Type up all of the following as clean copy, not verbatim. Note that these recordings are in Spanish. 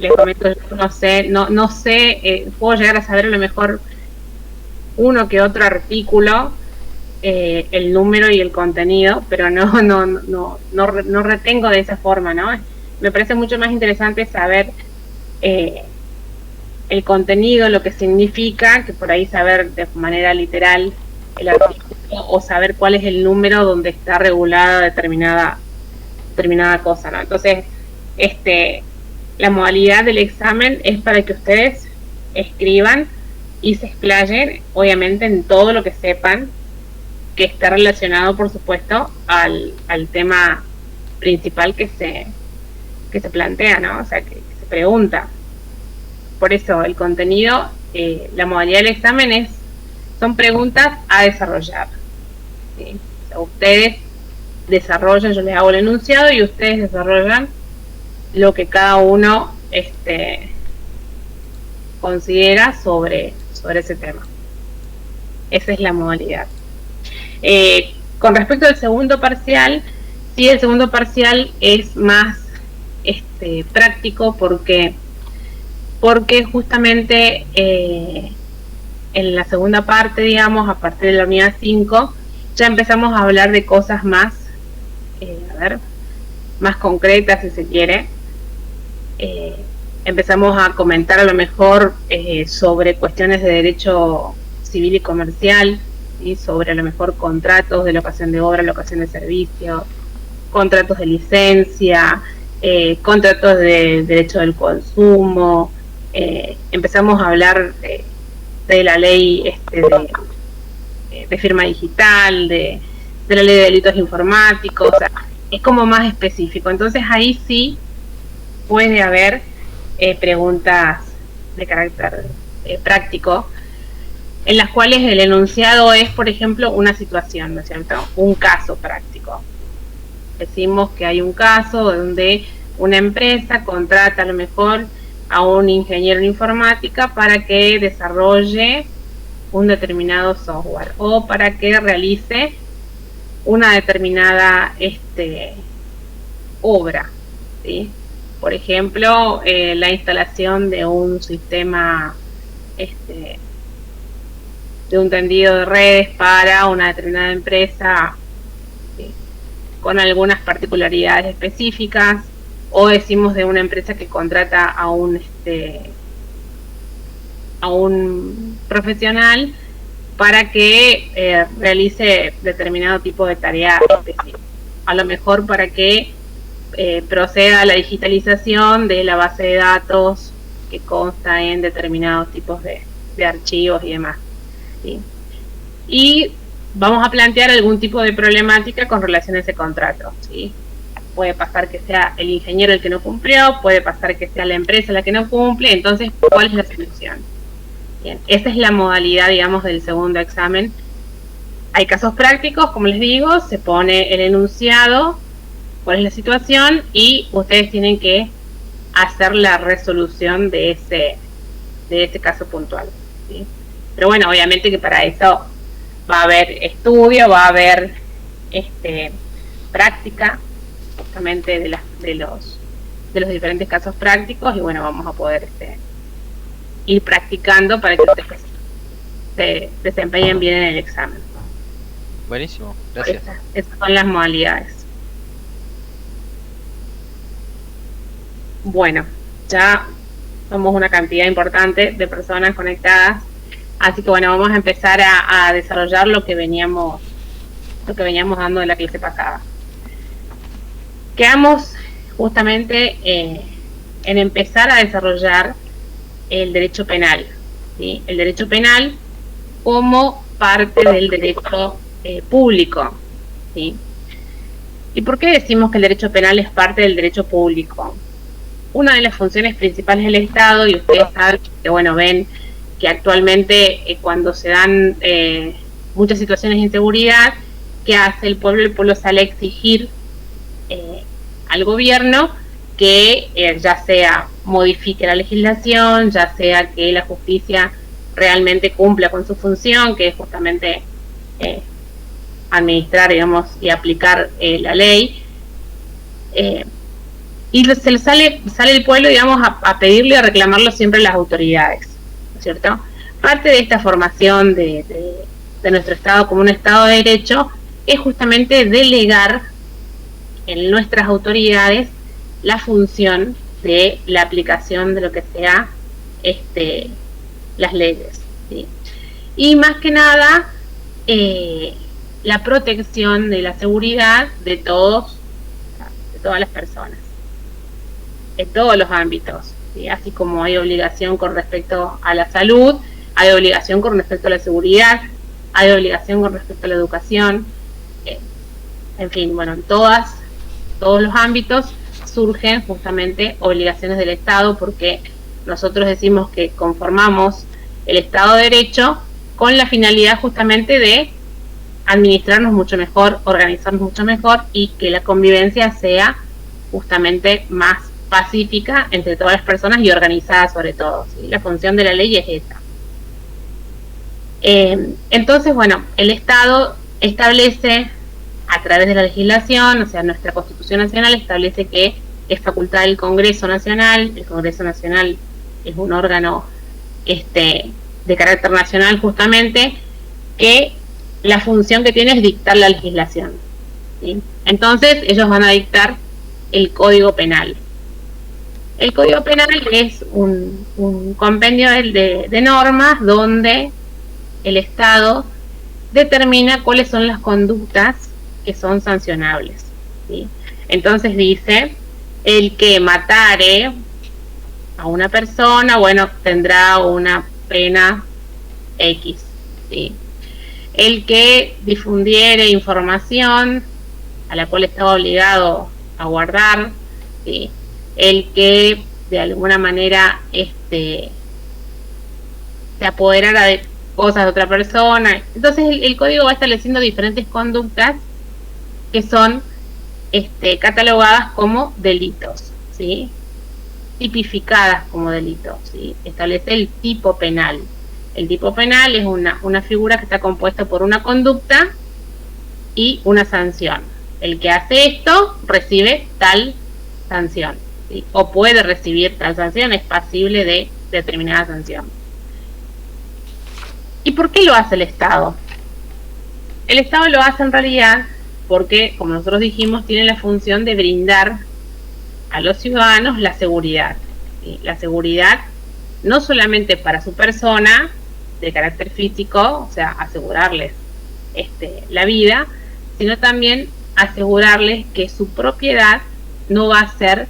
les comento, yo no sé, puedo llegar a saber a lo mejor uno que otro artículo, el número y el contenido, pero no retengo de esa forma, ¿no? Me parece mucho más interesante saber el contenido, lo que significa, que por ahí saber de manera literal el artículo o saber cuál es el número donde está regulada determinada cosa, ¿no? Entonces, la modalidad del examen es para que ustedes escriban y se explayen, obviamente, en todo lo que sepan, que está relacionado, por supuesto, al tema principal que se plantea, ¿no? O sea, que se pregunta. Por eso, el contenido, la modalidad del examen son preguntas a desarrollar, ¿sí? O sea, ustedes desarrollan, yo les hago el enunciado y ustedes desarrollan lo que cada uno considera sobre ese tema. Esa es la modalidad. Con respecto al segundo parcial, sí, el segundo parcial es más práctico porque justamente en la segunda parte, digamos, a partir de la unidad 5, ya empezamos a hablar de cosas más, más concretas, si se quiere. Empezamos a comentar a lo mejor sobre cuestiones de derecho civil y comercial, ¿sí? Sobre a lo mejor contratos de locación de obra, locación de servicio, contratos de licencia, contratos de derecho del consumo. Empezamos a hablar de la ley de firma digital, de la ley de delitos informáticos, o sea, es como más específico. Entonces ahí sí puede haber preguntas de carácter práctico, en las cuales el enunciado es, por ejemplo, una situación, ¿no es cierto? Un caso práctico. Decimos que hay un caso donde una empresa contrata a lo mejor a un ingeniero en informática para que desarrolle un determinado software o para que realice una determinada obra, ¿sí? Por ejemplo, la instalación de un sistema de un tendido de redes para una determinada empresa, ¿sí? Con algunas particularidades específicas, o decimos de una empresa que contrata a un profesional para que realice determinado tipo de tarea específica. A lo mejor para que proceda a la digitalización de la base de datos que consta en determinados tipos de archivos y demás, ¿sí? Y vamos a plantear algún tipo de problemática con relación a ese contrato, ¿sí? Puede pasar que sea el ingeniero el que no cumplió, puede pasar que sea la empresa la que no cumple, entonces, ¿cuál es la solución? Bien, esa es la modalidad, digamos, del segundo examen. Hay casos prácticos, como les digo, se pone el enunciado, cuál es la situación, y ustedes tienen que hacer la resolución de ese caso puntual, ¿sí? Pero bueno, obviamente que para eso va a haber estudio, va a haber práctica justamente de los diferentes casos prácticos, y bueno, vamos a poder ir practicando para que ustedes se desempeñen bien en el examen. Buenísimo, gracias. Esas son las modalidades. Bueno, ya somos una cantidad importante de personas conectadas, así que bueno, vamos a empezar a desarrollar lo que veníamos dando de la clase pasada. Quedamos justamente en empezar a desarrollar el derecho penal, ¿sí? El derecho penal como parte del derecho público, ¿sí? ¿Y por qué decimos que el derecho penal es parte del derecho público? Una de las funciones principales del Estado, y ustedes saben que, bueno, ven que actualmente cuando se dan muchas situaciones de inseguridad, ¿qué hace el pueblo? El pueblo sale a exigir al gobierno que ya sea modifique la legislación, ya sea que la justicia realmente cumpla con su función, que es justamente administrar, digamos, y aplicar la ley. y se le sale el pueblo, digamos, a pedirle, a reclamarlo siempre a las autoridades, ¿no es cierto? Parte de esta formación de nuestro Estado como un Estado de Derecho es justamente delegar en nuestras autoridades la función de la aplicación de lo que sea las leyes, ¿sí? Y más que nada la protección de la seguridad de todas las personas, en todos los ámbitos, ¿sí? Así como hay obligación con respecto a la salud, hay obligación con respecto a la seguridad, hay obligación con respecto a la educación, en fin, bueno, en todos los ámbitos surgen justamente obligaciones del Estado, porque nosotros decimos que conformamos el Estado de Derecho con la finalidad justamente de administrarnos mucho mejor, organizarnos mucho mejor y que la convivencia sea justamente más pacífica entre todas las personas y organizada sobre todo, ¿sí? La función de la ley es esa. Entonces, bueno, el Estado establece a través de la legislación, o sea, nuestra Constitución Nacional establece que es facultad del Congreso Nacional. El Congreso Nacional es un órgano de carácter nacional justamente, que la función que tiene es dictar la legislación, ¿sí? Entonces ellos van a dictar el Código Penal. El Código Penal es un compendio de normas donde el Estado determina cuáles son las conductas que son sancionables, ¿sí? Entonces dice, el que matare a una persona, bueno, tendrá una pena X, ¿sí? El que difundiere información a la cual estaba obligado a guardar, ¿sí? El que de alguna manera se apoderara de cosas de otra persona. Entonces el código va estableciendo diferentes conductas que son catalogadas como delitos, ¿sí? Tipificadas como delitos, ¿sí? Establece el tipo penal. El tipo penal es una figura que está compuesta por una conducta y una sanción. El que hace esto recibe tal sanción, ¿sí? O puede recibir tal sanción, es pasible de determinada sanción. ¿Y por qué lo hace el Estado? El Estado lo hace en realidad porque, como nosotros dijimos, tiene la función de brindar a los ciudadanos la seguridad, ¿sí? La seguridad no solamente para su persona, de carácter físico, o sea, asegurarles la vida, sino también asegurarles que su propiedad no va a ser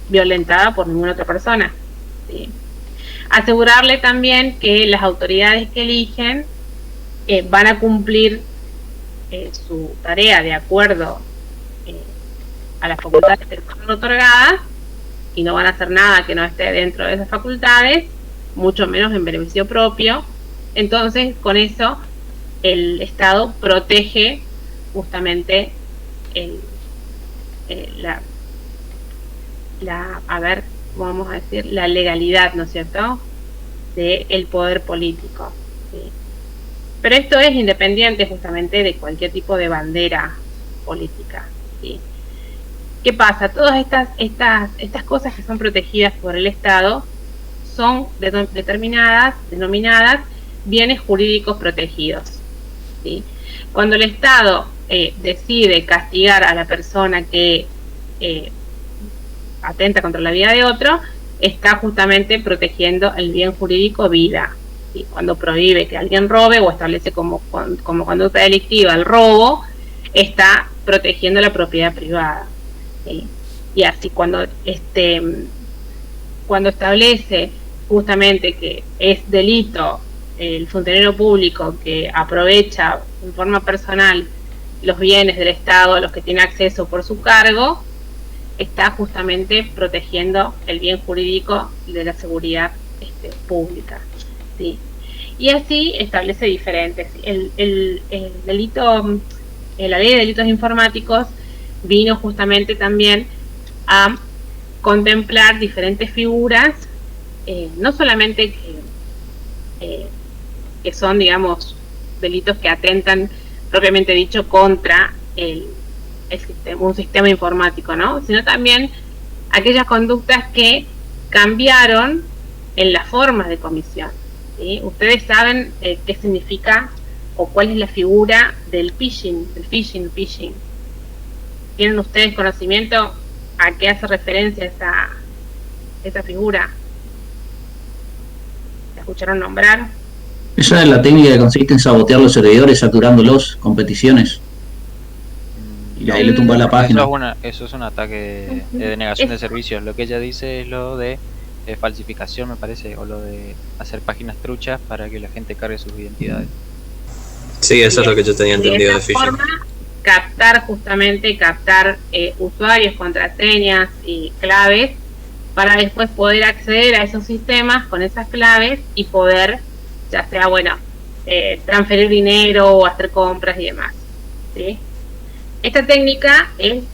violentada por ninguna otra persona, ¿sí? Asegurarle también que las autoridades que eligen van a cumplir su tarea de acuerdo a las facultades que son otorgadas y no van a hacer nada que no esté dentro de esas facultades, mucho menos en beneficio propio. Entonces, con eso el Estado protege justamente la legalidad, ¿no es cierto?, del poder político, ¿sí? Pero esto es independiente justamente de cualquier tipo de bandera política, ¿sí? ¿Qué pasa? Todas estas cosas que son protegidas por el Estado son denominadas bienes jurídicos protegidos, ¿sí? Cuando el Estado decide castigar a la persona que atenta contra la vida de otro, está justamente protegiendo el bien jurídico vida, ¿sí? Cuando prohíbe que alguien robe o establece como conducta delictiva el robo, está protegiendo la propiedad privada, ¿sí? Y así cuando establece justamente que es delito el funcionario público que aprovecha en forma personal los bienes del Estado a los que tiene acceso por su cargo, está justamente protegiendo el bien jurídico de la seguridad pública, ¿sí? Y así establece diferentes. El delito, la ley de delitos informáticos vino justamente también a contemplar diferentes figuras, no solamente que son, digamos, delitos que atentan propiamente dicho contra un sistema informático, ¿no? Sino también aquellas conductas que cambiaron en las formas de comisión. ¿Sí? Ustedes saben qué significa o cuál es la figura del phishing. ¿Tienen ustedes conocimiento a qué hace referencia esa figura? ¿La escucharon nombrar? Esa es la técnica que consiste en sabotear los servidores, saturándolos con peticiones. Y ahí le tumba la página. Eso es un ataque de denegación de servicios. Lo que ella dice es lo de falsificación, me parece, o lo de hacer páginas truchas para que la gente cargue sus identidades. Sí, eso es lo que yo tenía entendido de phishing. Forma, captar usuarios, contraseñas y claves para después poder acceder a esos sistemas con esas claves y poder, ya sea, transferir dinero o hacer compras y demás. ¿Sí? Esta técnica es,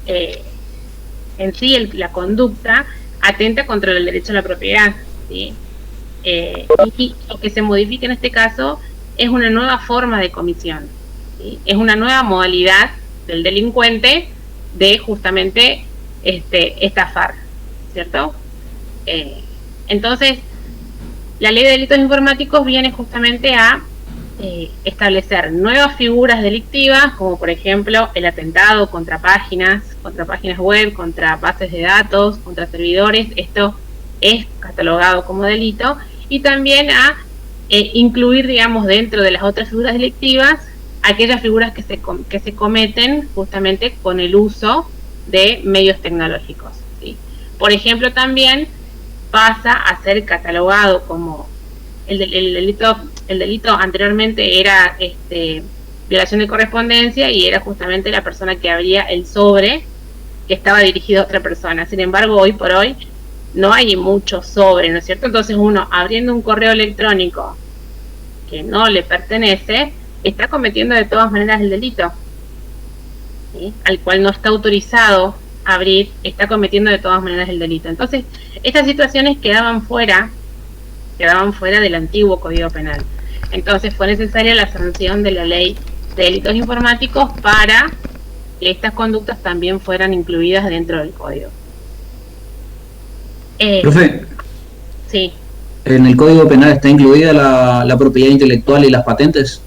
en sí, la conducta atenta contra el derecho a la propiedad. ¿Sí? Y lo que se modifica en este caso es una nueva forma de comisión. ¿Sí? Es una nueva modalidad del delincuente de justamente estafar, ¿cierto? Entonces, la ley de delitos informáticos viene justamente a establecer nuevas figuras delictivas, como por ejemplo el atentado contra páginas web, contra bases de datos, contra servidores. Esto es catalogado como delito, y también a incluir, digamos, dentro de las otras figuras delictivas aquellas figuras que se cometen justamente con el uso de medios tecnológicos. ¿Sí? Por ejemplo, también pasa a ser catalogado como el delito anteriormente era violación de correspondencia, y era justamente la persona que abría el sobre que estaba dirigido a otra persona. Sin embargo, hoy por hoy no hay mucho sobre, ¿no es cierto? Entonces uno, abriendo un correo electrónico que no le pertenece, está cometiendo de todas maneras el delito, ¿sí? Al cual no está autorizado abrir, está cometiendo de todas maneras el delito. Entonces, estas situaciones quedaban fuera del antiguo Código Penal. Entonces fue necesaria la sanción de la ley de delitos informáticos para que estas conductas también fueran incluidas dentro del código. Profe, sí. ¿En el Código Penal está incluida la propiedad intelectual y las patentes?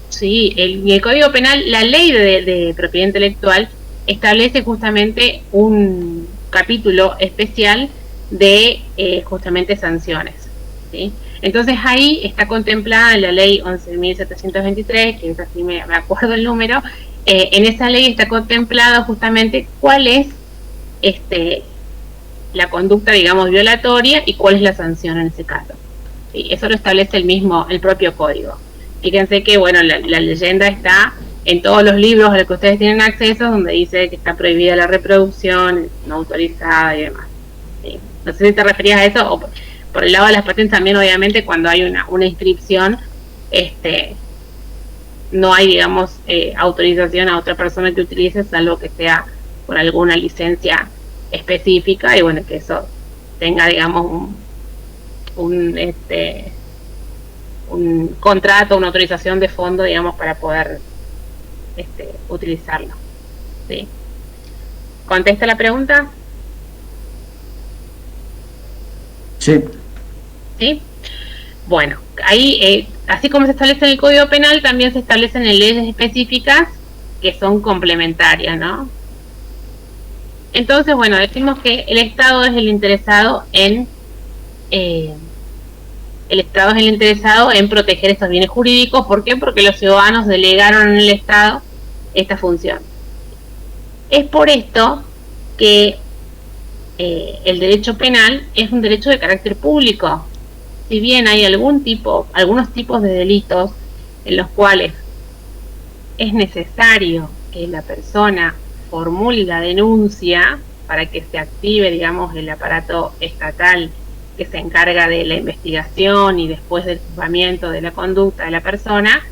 Sí, en el Código Penal, la ley de propiedad intelectual establece justamente un capítulo especial de justamente sanciones, ¿sí? Entonces ahí está contemplada en la ley 11.723, que es así, me acuerdo el número. En esa ley está contemplado justamente cuál es la conducta, digamos, violatoria, y cuál es la sanción en ese caso. ¿Sí? Eso lo establece el propio código. Fíjense que, bueno, la leyenda está en todos los libros a los que ustedes tienen acceso, donde dice que está prohibida la reproducción, no autorizada y demás. ¿Sí? No sé si te referías a eso, o por el lado de las patentes también, obviamente, cuando hay una inscripción, no hay, digamos, autorización a otra persona que utilice, salvo que sea por alguna licencia específica, y bueno, que eso tenga, digamos, un contrato, una autorización de fondo, digamos, para poder utilizarlo. ¿Sí? ¿Contesta la pregunta? Sí. ¿Sí? Bueno, ahí, así como se establece en el Código Penal, también se establecen en leyes específicas que son complementarias, ¿no? Entonces, bueno, decimos que el Estado es el interesado en proteger estos bienes jurídicos. ¿Por qué? Porque los ciudadanos delegaron en el Estado esta función. Es por esto que el derecho penal es un derecho de carácter público. Si bien hay algunos tipos de delitos en los cuales es necesario que la persona formule la denuncia para que se active, digamos, el aparato estatal que se encarga de la investigación y después del juzgamiento de la conducta de la persona,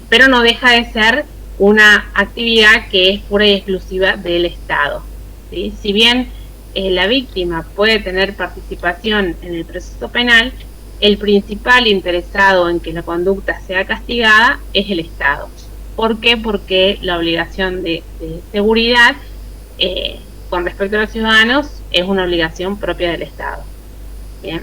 pero no deja de ser una actividad que es pura y exclusiva del Estado, ¿sí? Si bien la víctima puede tener participación en el proceso penal, el principal interesado en que la conducta sea castigada es el Estado. ¿Por qué? Porque la obligación de seguridad con respecto a los ciudadanos es una obligación propia del Estado. Bien.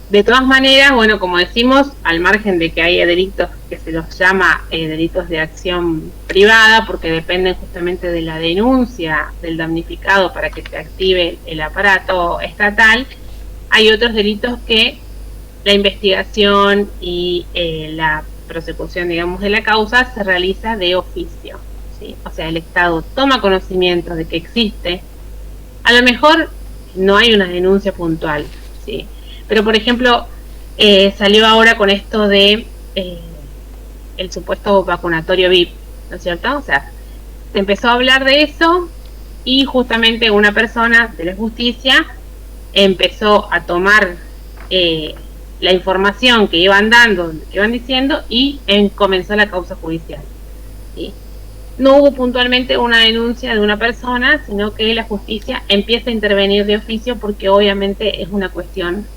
De todas maneras, bueno, como decimos, al margen de que haya delitos que se los llama delitos de acción privada, porque dependen justamente de la denuncia del damnificado para que se active el aparato estatal, hay otros delitos que la investigación y la prosecución, digamos, de la causa se realiza de oficio, ¿sí? O sea, el Estado toma conocimiento de que existe, a lo mejor no hay una denuncia puntual, ¿sí? Pero, por ejemplo, salió ahora con esto de el supuesto vacunatorio VIP, ¿no es cierto? O sea, se empezó a hablar de eso y justamente una persona de la justicia empezó a tomar la información que iban dando, que iban diciendo, y comenzó la causa judicial, ¿sí? No hubo puntualmente una denuncia de una persona, sino que la justicia empieza a intervenir de oficio porque obviamente es una cuestión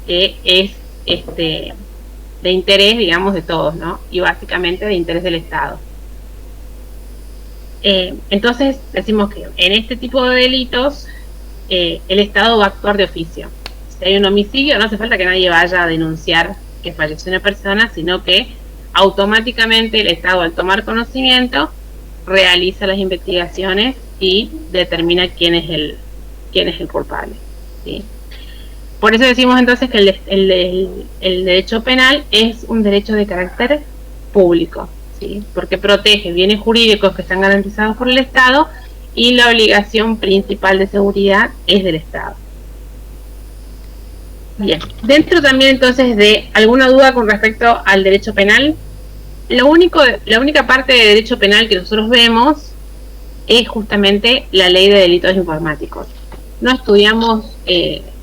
que es de interés, digamos, de todos, ¿no? Y básicamente de interés del Estado. Entonces, decimos que en este tipo de delitos el Estado va a actuar de oficio. Si hay un homicidio, no hace falta que nadie vaya a denunciar que falleció una persona, sino que automáticamente el Estado, al tomar conocimiento, realiza las investigaciones y determina quién es el culpable, ¿sí? Por eso decimos entonces que el derecho penal es un derecho de carácter público, ¿sí? Porque protege bienes jurídicos que están garantizados por el Estado y la obligación principal de seguridad es del Estado. Bien, dentro también entonces de alguna duda con respecto al derecho penal, la única parte de derecho penal que nosotros vemos es justamente la ley de delitos informáticos. No estudiamos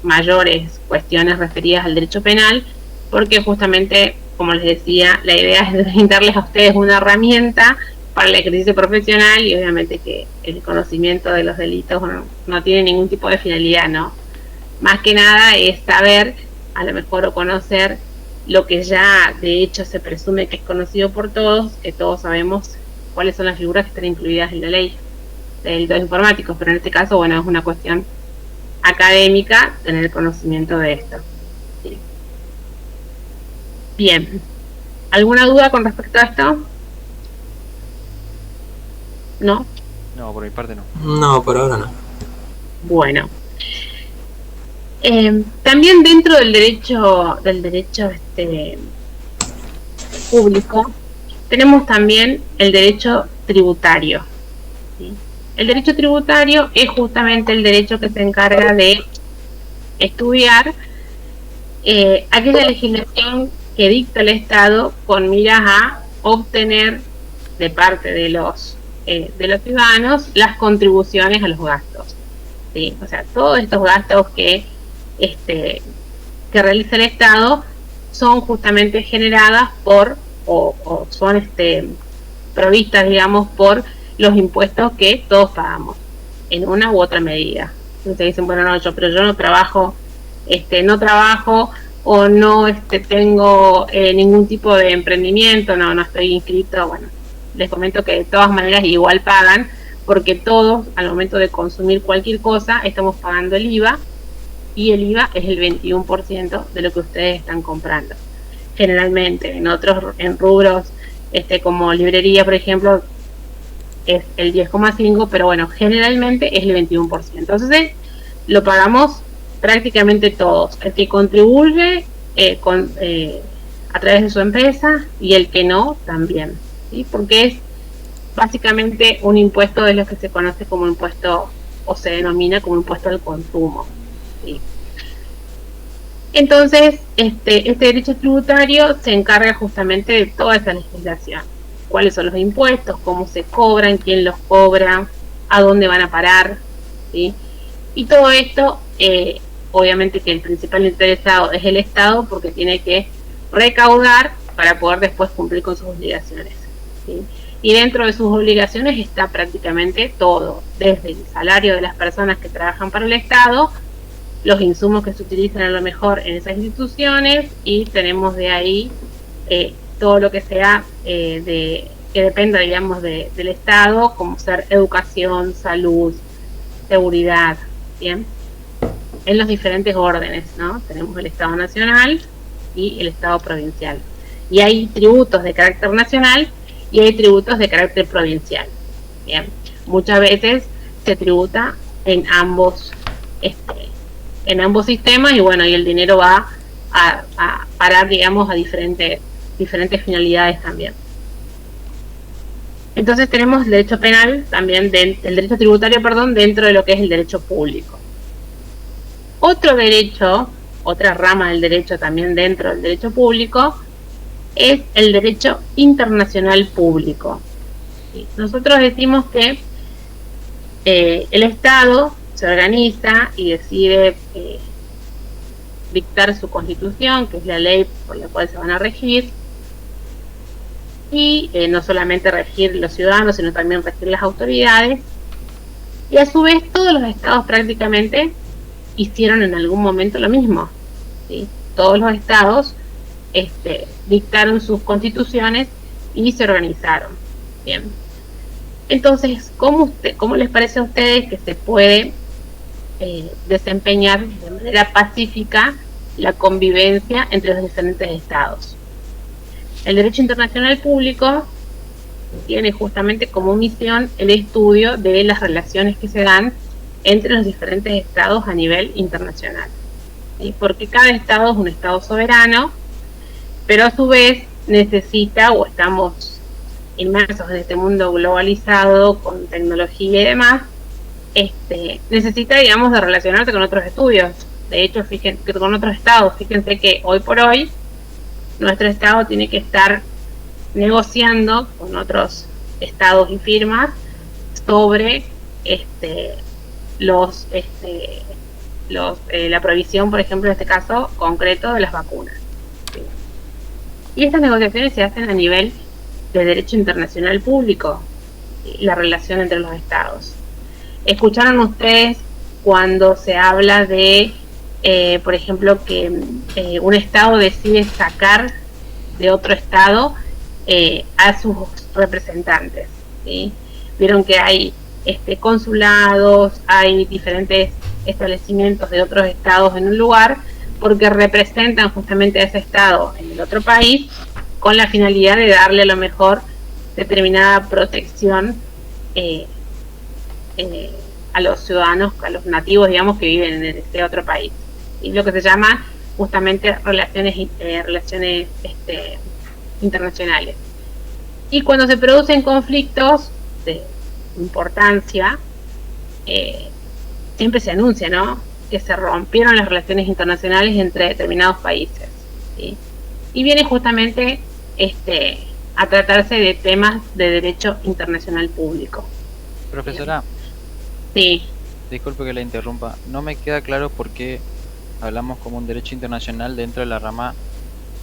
mayores cuestiones referidas al derecho penal porque justamente, como les decía, la idea es brindarles a ustedes una herramienta para el ejercicio profesional y obviamente que el conocimiento de los delitos no tiene ningún tipo de finalidad, ¿no? Más que nada es saber, a lo mejor, o conocer lo que ya de hecho se presume que es conocido por todos, que todos sabemos cuáles son las figuras que están incluidas en la ley de delitos informáticos, pero en este caso, bueno, es una cuestión académica tener conocimiento de esto, ¿sí? Bien, ¿alguna duda con respecto a esto? ¿No? No, por mi parte no. No, por ahora no. Bueno. También dentro del derecho público tenemos también el derecho tributario, ¿sí? El derecho tributario es justamente el derecho que se encarga de estudiar aquella legislación que dicta el Estado con miras a obtener de parte de los ciudadanos las contribuciones a los gastos, ¿sí? O sea, todos estos gastos que realiza el Estado son justamente generadas por o son provistas, digamos, por los impuestos que todos pagamos en una u otra medida. Entonces dicen, bueno, no, pero yo no trabajo o no tengo ningún tipo de emprendimiento, no estoy inscrito. Bueno, les comento que de todas maneras igual pagan, porque todos al momento de consumir cualquier cosa estamos pagando el IVA, y el IVA es el 21% de lo que ustedes están comprando. Generalmente en rubros como librería, por ejemplo, es el 10,5%, pero bueno, generalmente es el 21%. Entonces lo pagamos prácticamente todos, el que contribuye a través de su empresa y el que no también, ¿sí? Porque es básicamente un impuesto de los que se conoce como impuesto o se denomina como impuesto al consumo, ¿sí? Entonces este derecho tributario se encarga justamente de toda esa legislación: cuáles son los impuestos, cómo se cobran, quién los cobra, a dónde van a parar, ¿sí? Y todo esto, obviamente que el principal interesado es el Estado, porque tiene que recaudar para poder después cumplir con sus obligaciones, ¿sí? Y dentro de sus obligaciones está prácticamente todo, desde el salario de las personas que trabajan para el Estado, los insumos que se utilizan a lo mejor en esas instituciones, y tenemos de ahí todo lo que sea que dependa, digamos, del Estado, como ser educación, salud, seguridad, ¿bien? En los diferentes órdenes, ¿no? Tenemos el Estado nacional y el Estado provincial. Y hay tributos de carácter nacional y hay tributos de carácter provincial, ¿bien? Muchas veces se tributa en ambos sistemas, y bueno, y el dinero va a parar, digamos, a diferentes finalidades también. Entonces tenemos el derecho penal también, el derecho tributario, perdón, dentro de lo que es el derecho público. Otro derecho, otra rama del derecho también dentro del derecho público, es el derecho internacional público. ¿Sí? Nosotros decimos que el Estado se organiza y decide dictar su constitución, que es la ley por la cual se van a regir, y no solamente regir los ciudadanos, sino también regir las autoridades, y a su vez todos los estados prácticamente hicieron en algún momento lo mismo, ¿sí? Todos los estados dictaron sus constituciones y se organizaron. Bien. Entonces, ¿cómo les parece a ustedes que se puede desempeñar de manera pacífica la convivencia entre los diferentes estados? El derecho internacional público tiene justamente como misión el estudio de las relaciones que se dan entre los diferentes estados a nivel internacional, ¿sí? Porque cada estado es un estado soberano, pero a su vez necesita, o estamos inmersos en este mundo globalizado con tecnología y demás, necesita, digamos, de relacionarse con otros estudios. De hecho, fíjense, con otros estados. Fíjense que hoy por hoy nuestro estado tiene que estar negociando con otros estados y firmas sobre la provisión, por ejemplo, en este caso concreto, de las vacunas. ¿Sí? Y estas negociaciones se hacen a nivel de derecho internacional público, ¿sí? La relación entre los estados. ¿Escucharon ustedes cuando se habla de, por ejemplo, que un estado decide sacar de otro estado a sus representantes? ¿Sí? Vieron que hay consulados, hay diferentes establecimientos de otros estados en un lugar, porque representan justamente a ese estado en el otro país con la finalidad de darle a lo mejor determinada protección a los ciudadanos, a los nativos, digamos, que viven en este otro país. Y lo que se llama justamente relaciones internacionales. Y cuando se producen conflictos de importancia, siempre se anuncia, ¿no?, que se rompieron las relaciones internacionales entre determinados países, ¿sí? Y viene justamente a tratarse de temas de derecho internacional público. Profesora. Sí. Disculpe que la interrumpa. No me queda claro por qué hablamos como un derecho internacional dentro de la rama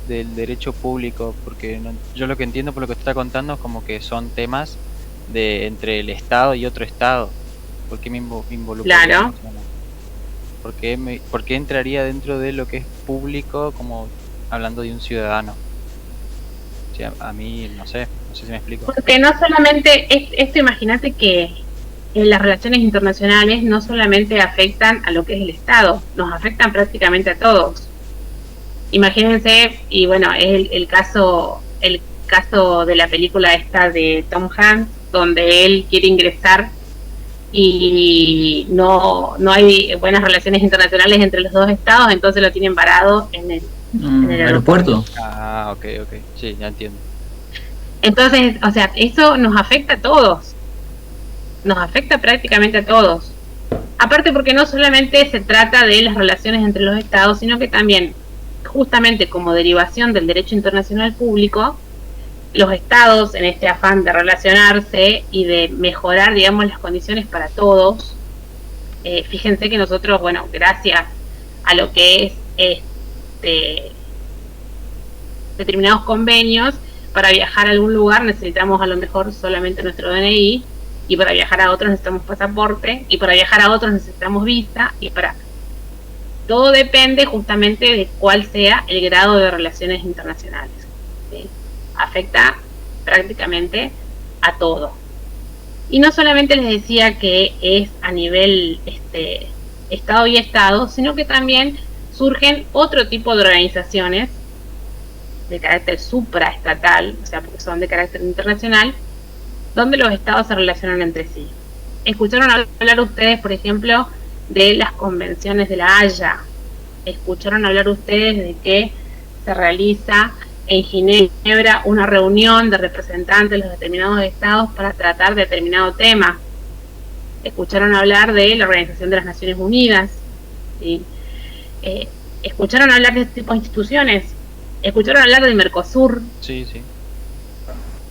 del derecho público, porque yo lo que entiendo por lo que está contando es como que son temas de entre el Estado y otro Estado. ¿Por qué me involucro? Claro. ¿Por qué entraría dentro de lo que es público, como hablando de un ciudadano? O sea, a mí no sé si me explico. Porque no solamente esto, imagínate que las relaciones internacionales no solamente afectan a lo que es el Estado, nos afectan prácticamente a todos. Imagínense, y bueno, es el caso de la película esta de Tom Hanks, donde él quiere ingresar y no hay buenas relaciones internacionales entre los dos estados, entonces lo tienen parado en el aeropuerto. Ah, ok, sí, ya entiendo. Entonces, o sea, eso nos afecta a todos, nos afecta prácticamente a todos. Aparte porque no solamente se trata de las relaciones entre los estados, sino que también, justamente como derivación del derecho internacional público, los estados, en este afán de relacionarse y de mejorar, digamos, las condiciones para todos, fíjense que nosotros, bueno, gracias a lo que es determinados convenios, para viajar a algún lugar necesitamos a lo mejor solamente nuestro DNI, y para viajar a otros necesitamos pasaporte, y para viajar a otros necesitamos visa, y todo depende justamente de cuál sea el grado de relaciones internacionales, ¿sí? afecta prácticamente a todo. Y no solamente les decía que es a nivel Estado y Estado, sino que también surgen otro tipo de organizaciones de carácter supraestatal, o sea, porque son de carácter internacional, donde los estados se relacionan entre sí. ¿Escucharon hablar ustedes, por ejemplo, de las convenciones de la Haya? ¿Escucharon hablar ustedes de que se realiza en Ginebra una reunión de representantes de los determinados estados para tratar determinado tema? ¿Escucharon hablar de la Organización de las Naciones Unidas? ¿Sí? ¿Escucharon hablar de este tipo de instituciones? ¿Escucharon hablar del Mercosur? Sí.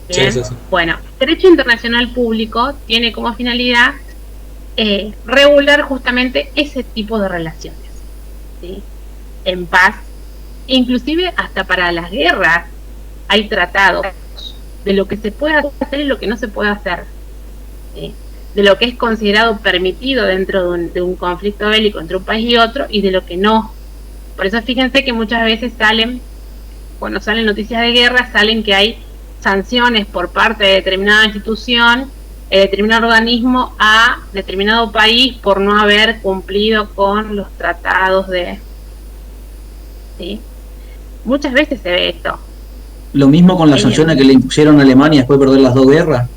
Bien. Sí. Bueno, derecho internacional público tiene como finalidad regular justamente ese tipo de relaciones, ¿sí? En paz, inclusive hasta para las guerras hay tratados de lo que se puede hacer y lo que no se puede hacer, ¿sí? De lo que es considerado permitido dentro de un conflicto bélico entre un país y otro y de lo que no. Por eso fíjense que muchas veces cuando salen noticias de guerra, salen que hay sanciones por parte de determinada institución, determinado organismo a determinado país por no haber cumplido con los tratados ¿sí? Muchas veces se ve esto. Lo mismo con las sanciones que le impusieron a Alemania después de perder las 2 guerras.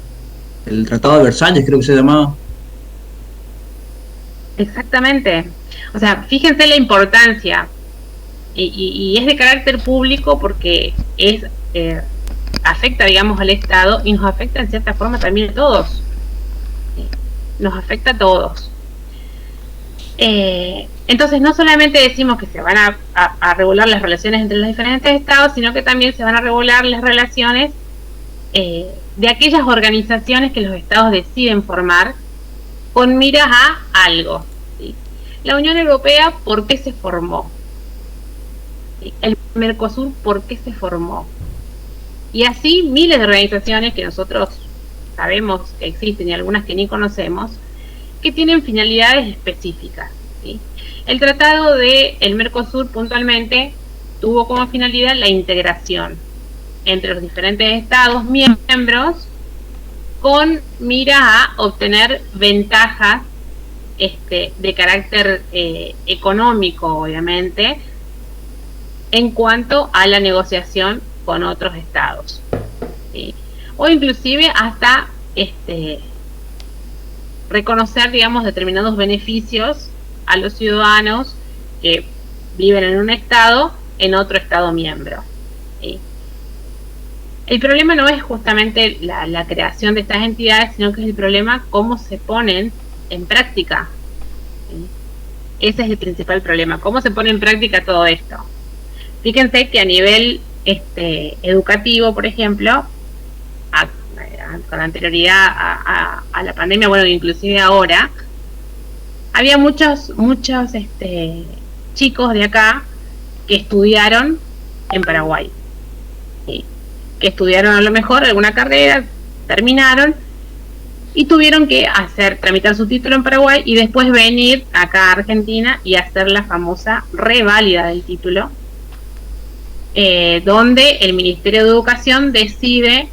El Tratado de Versalles creo que se llamaba. Exactamente. O sea, fíjense la importancia. Y es de carácter público porque afecta, digamos, al Estado y nos afecta en cierta forma también a todos. Nos afecta a todos. Entonces no solamente decimos que se van a regular las relaciones entre los diferentes estados, sino que también se van a regular las relaciones de aquellas organizaciones que los estados deciden formar con miras a algo, ¿sí? La Unión Europea, ¿por qué se formó? ¿Sí? El Mercosur, ¿por qué se formó? Y así miles de organizaciones que nosotros sabemos que existen y algunas que ni conocemos, que tienen finalidades específicas, ¿sí? El tratado del Mercosur puntualmente tuvo como finalidad la integración entre los diferentes estados miembros con mira a obtener ventajas de carácter económico, obviamente, en cuanto a la negociación con otros estados, ¿sí? O inclusive hasta reconocer, digamos, determinados beneficios a los ciudadanos que viven en un estado, en otro estado miembro, ¿sí? El problema no es justamente la creación de estas entidades, sino que es el problema cómo se ponen en práctica, ¿sí? Ese es el principal problema, cómo se pone en práctica todo esto. Fíjense que a nivel educativo, por ejemplo, con anterioridad a la pandemia, bueno, inclusive ahora, había muchos chicos de acá que estudiaron en Paraguay, ¿sí? Que estudiaron a lo mejor alguna carrera, terminaron y tuvieron que tramitar su título en Paraguay y después venir acá a Argentina y hacer la famosa reválida del título, donde el Ministerio de Educación decide,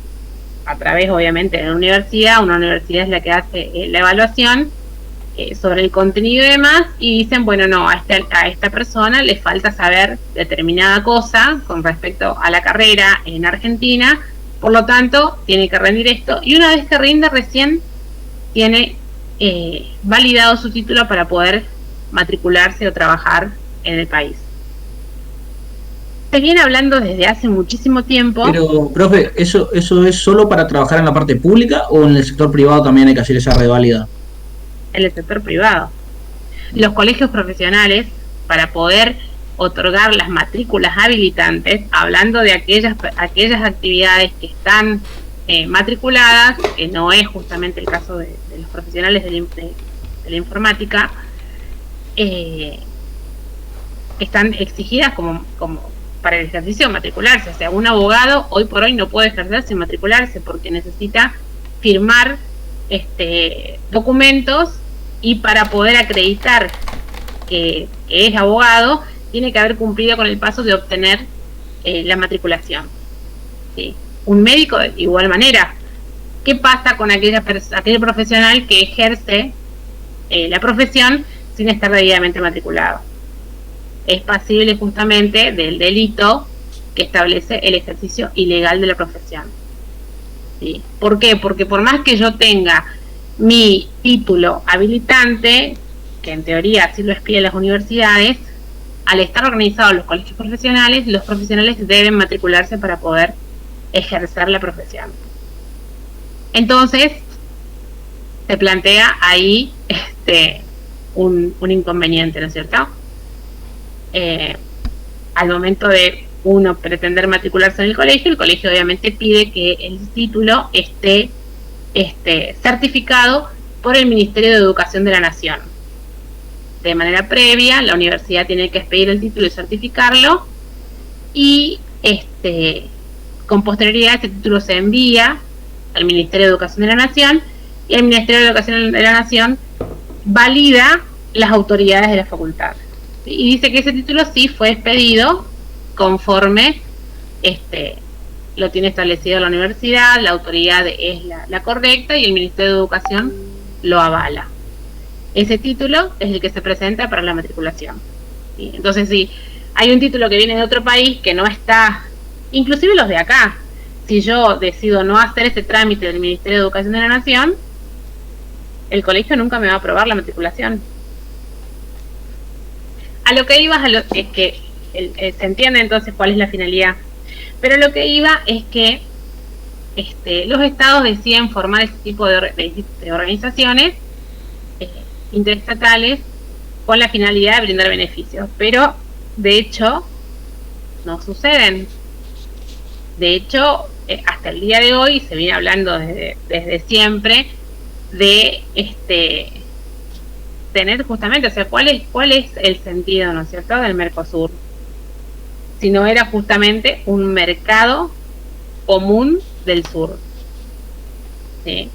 a través obviamente de la universidad, una universidad es la que hace la evaluación sobre el contenido y demás, y dicen, bueno, no, a esta persona le falta saber determinada cosa con respecto a la carrera en Argentina, por lo tanto tiene que rendir esto, y una vez que rinde recién tiene validado su título para poder matricularse o trabajar en el país. Se viene hablando desde hace muchísimo tiempo. Pero, profe, ¿eso es solo para trabajar en la parte pública o en el sector privado también hay que hacer esa reválida? En el sector privado. Los colegios profesionales, para poder otorgar las matrículas habilitantes, hablando de aquellas actividades que están matriculadas, que no es justamente el caso de los profesionales de la informática, están exigidas como para el ejercicio matricularse. O sea, un abogado hoy por hoy no puede ejercer sin matricularse porque necesita firmar documentos, y para poder acreditar que es abogado tiene que haber cumplido con el paso de obtener la matriculación, ¿sí? un médico de igual manera. ¿Qué pasa con aquel profesional que ejerce la profesión sin estar debidamente matriculado? Es pasible justamente del delito que establece el ejercicio ilegal de la profesión. ¿Sí? ¿Por qué? Porque por más que yo tenga mi título habilitante, que en teoría así lo expiden las universidades, al estar organizados los colegios profesionales, los profesionales deben matricularse para poder ejercer la profesión. Entonces, se plantea ahí un inconveniente, ¿no es cierto? Al momento de uno pretender matricularse en el colegio obviamente pide que el título esté certificado por el Ministerio de Educación de la Nación. De manera previa, la universidad tiene que expedir el título y certificarlo, y con posterioridad ese título se envía al Ministerio de Educación de la Nación, y el Ministerio de Educación de la Nación valida las autoridades de la facultad. Y dice que ese título sí fue expedido conforme lo tiene establecido la universidad, la autoridad es la correcta y el Ministerio de Educación lo avala. Ese título es el que se presenta para la matriculación. ¿Sí? Entonces, si hay un título que viene de otro país que no está, inclusive los de acá, si yo decido no hacer ese trámite del Ministerio de Educación de la Nación, el colegio nunca me va a aprobar la matriculación. A lo que iba es que se entiende entonces cuál es la finalidad, pero lo que iba es que los estados deciden formar este tipo de organizaciones interestatales con la finalidad de brindar beneficios, pero de hecho no suceden. De hecho, hasta el día de hoy se viene hablando desde siempre de tener justamente, o sea, cuál es el sentido, ¿no es cierto?, del Mercosur, si no era justamente un mercado común del sur, ¿sí?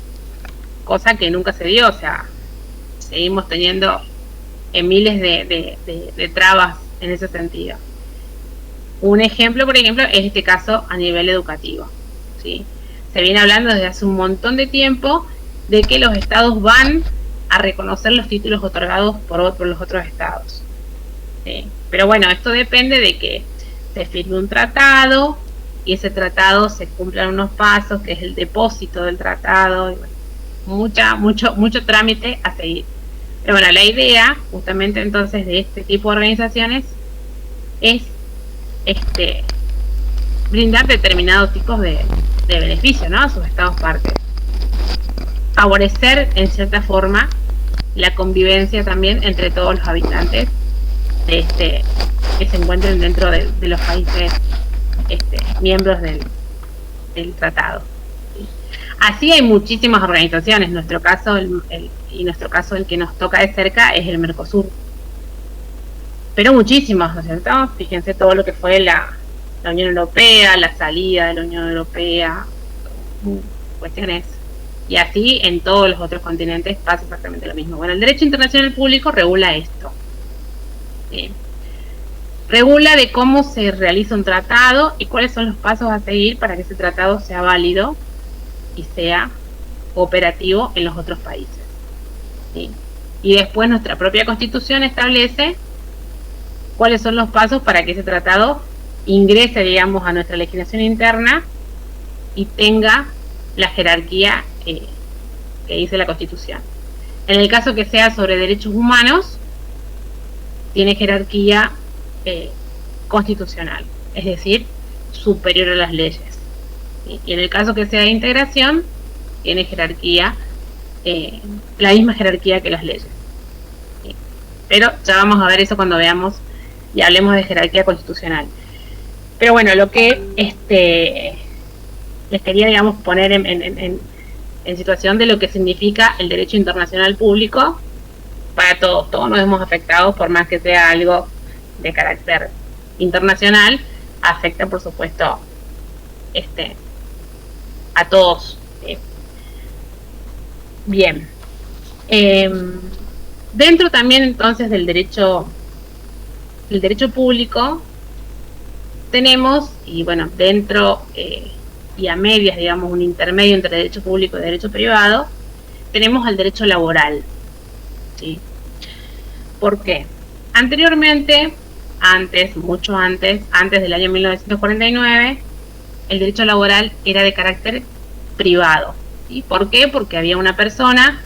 Cosa que nunca se dio. O sea, seguimos teniendo miles de trabas en ese sentido. Un ejemplo, por ejemplo, es este caso a nivel educativo, ¿sí? Se viene hablando desde hace un montón de tiempo de que los estados van a reconocer los títulos otorgados por los otros estados, ¿sí? Pero bueno, esto depende de que se firme un tratado y ese tratado se cumplan unos pasos, que es el depósito del tratado, y bueno, mucho trámite a seguir. Pero bueno, la idea justamente entonces de este tipo de organizaciones es brindar determinados tipos de beneficios, ¿no?, a sus estados partes. Favorecer en cierta forma la convivencia también entre todos los habitantes que se encuentren dentro de los países miembros del tratado. ¿Sí? Así hay muchísimas organizaciones. Nuestro caso el que nos toca de cerca es el Mercosur, pero muchísimos, ¿no es cierto? Fíjense todo lo que fue la Unión Europea, la salida de la Unión Europea, cuestiones. Y así en todos los otros continentes pasa exactamente lo mismo. Bueno, el derecho internacional público regula esto. ¿Sí? Regula de cómo se realiza un tratado y cuáles son los pasos a seguir para que ese tratado sea válido y sea operativo en los otros países. ¿Sí? Y después nuestra propia Constitución establece cuáles son los pasos para que ese tratado ingrese, digamos, a nuestra legislación interna y tenga la jerarquía que dice la Constitución. En el caso que sea sobre derechos humanos, tiene jerarquía constitucional, es decir, superior a las leyes. ¿Sí? Y en el caso que sea de integración, tiene jerarquía, la misma jerarquía que las leyes. ¿Sí? Pero ya vamos a ver eso cuando veamos y hablemos de jerarquía constitucional. Pero bueno, lo que les quería, digamos, poner en situación de lo que significa el derecho internacional público para todos. Todos nos hemos afectado, por más que sea algo de carácter internacional, afecta por supuesto a todos. Bien. Dentro también entonces del derecho público tenemos, y bueno, dentro y a medias, digamos, un intermedio entre derecho público y derecho privado, tenemos el derecho laboral. ¿Sí? ¿Por qué? Anteriormente, mucho antes del año 1949, el derecho laboral era de carácter privado. ¿Sí? ¿Por qué? Porque había una persona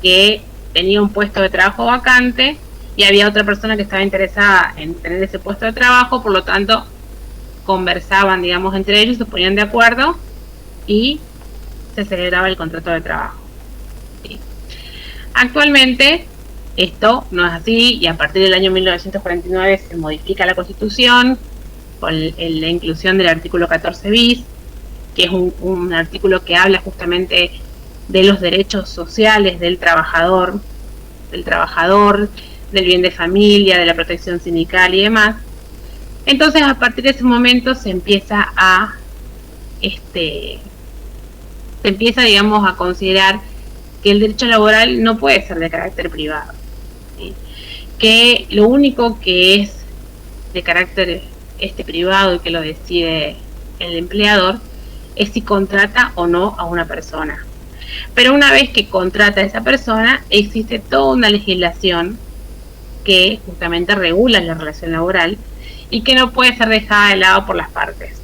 que tenía un puesto de trabajo vacante y había otra persona que estaba interesada en tener ese puesto de trabajo, por lo tanto conversaban, digamos, entre ellos, se ponían de acuerdo y se celebraba el contrato de trabajo. ¿Sí? Actualmente esto no es así y a partir del año 1949 se modifica la Constitución con la inclusión del artículo 14 bis, que es un artículo que habla justamente de los derechos sociales del trabajador, del bien de familia, de la protección sindical y demás. Entonces, a partir de ese momento se empieza, digamos, a considerar que el derecho laboral no puede ser de carácter privado, ¿sí? Que lo único que es de carácter privado y que lo decide el empleador es si contrata o no a una persona. Pero una vez que contrata a esa persona, existe toda una legislación que justamente regula la relación laboral y que no puede ser dejada de lado por las partes.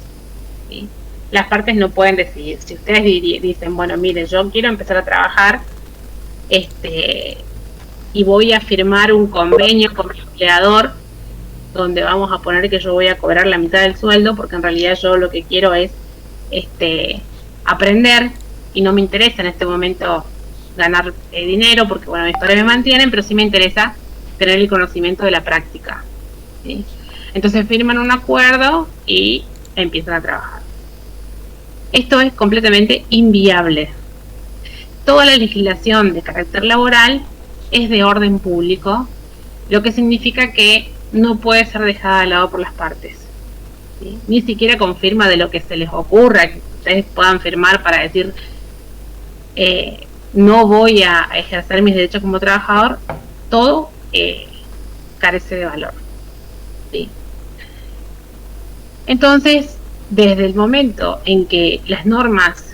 ¿Sí? Las partes no pueden decidir. Si ustedes dicen, bueno, mire, yo quiero empezar a trabajar y voy a firmar un convenio con mi empleador donde vamos a poner que yo voy a cobrar la mitad del sueldo porque en realidad yo lo que quiero es aprender y no me interesa en este momento ganar dinero porque, bueno, mis padres me mantienen, pero sí me interesa tener el conocimiento de la práctica. ¿Sí? Entonces firman un acuerdo y empiezan a trabajar. Esto es completamente inviable. Toda la legislación de carácter laboral es de orden público, lo que significa que no puede ser dejada de lado por las partes. ¿Sí? Ni siquiera con firma de lo que se les ocurra, que ustedes puedan firmar para decir no voy a ejercer mis derechos como trabajador, todo carece de valor. ¿Sí? Entonces, desde el momento en que las normas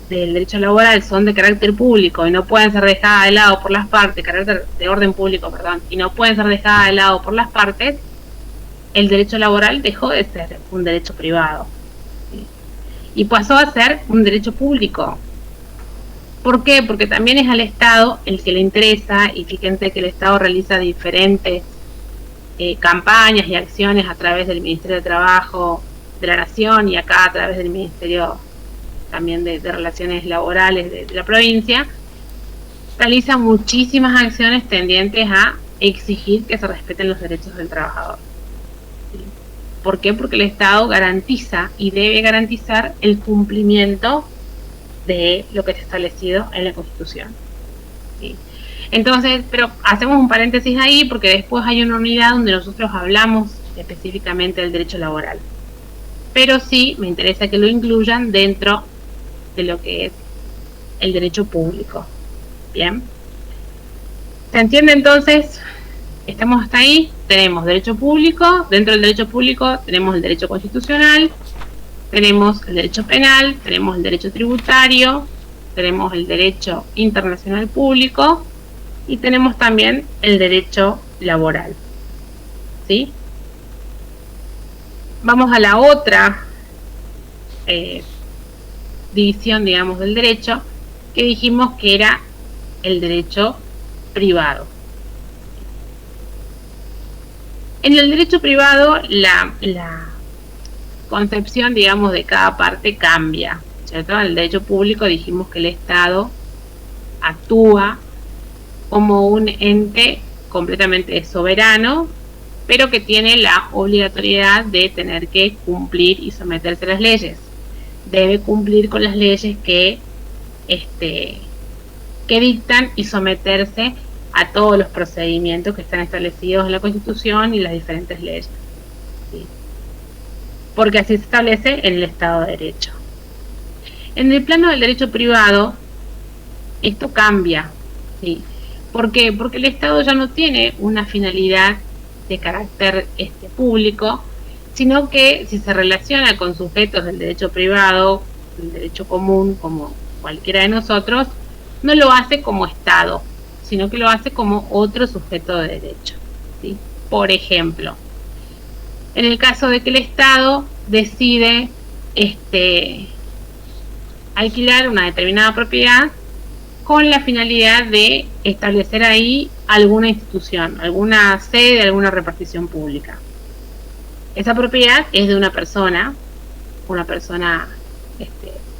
del derecho laboral son de carácter público y no pueden ser dejadas de lado por las partes, carácter de orden público, perdón, y no pueden ser dejadas de lado por las partes, el derecho laboral dejó de ser un derecho privado, ¿sí? Y pasó a ser un derecho público. ¿Por qué? Porque también es al Estado el que le interesa, y fíjense que el Estado realiza diferentes campañas y acciones a través del Ministerio de Trabajo de la Nación y acá a través del Ministerio también de Relaciones Laborales de la provincia, realiza muchísimas acciones tendientes a exigir que se respeten los derechos del trabajador. ¿Sí? ¿Por qué? Porque el Estado garantiza y debe garantizar el cumplimiento de lo que está establecido en la Constitución. ¿Sí? Entonces, pero hacemos un paréntesis ahí porque después hay una unidad donde nosotros hablamos específicamente del derecho laboral. Pero sí me interesa que lo incluyan dentro de lo que es el derecho público. Bien. ¿Se entiende entonces? Estamos hasta ahí. Tenemos derecho público. Dentro del derecho público tenemos el derecho constitucional, tenemos el derecho penal, tenemos el derecho tributario, tenemos el derecho internacional público y tenemos también el derecho laboral. ¿Sí? Vamos a la otra división, digamos, del derecho, que dijimos que era el derecho privado. En el derecho privado, la concepción, digamos, de cada parte cambia, ¿cierto? En el derecho público dijimos que el Estado actúa como un ente completamente soberano, pero que tiene la obligatoriedad de tener que cumplir y someterse a las leyes. Debe cumplir con las leyes que dictan y someterse a todos los procedimientos que están establecidos en la Constitución y las diferentes leyes. ¿Sí? Porque así se establece en el Estado de Derecho. En el plano del derecho privado, esto cambia. ¿Sí? ¿Por qué? Porque el Estado ya no tiene una finalidad de carácter público, sino que si se relaciona con sujetos del derecho privado, el derecho común, como cualquiera de nosotros, no lo hace como Estado, sino que lo hace como otro sujeto de derecho, ¿sí? Por ejemplo, en el caso de que el Estado decide alquilar una determinada propiedad con la finalidad de establecer ahí alguna institución, alguna sede, alguna repartición pública. Esa propiedad es de una persona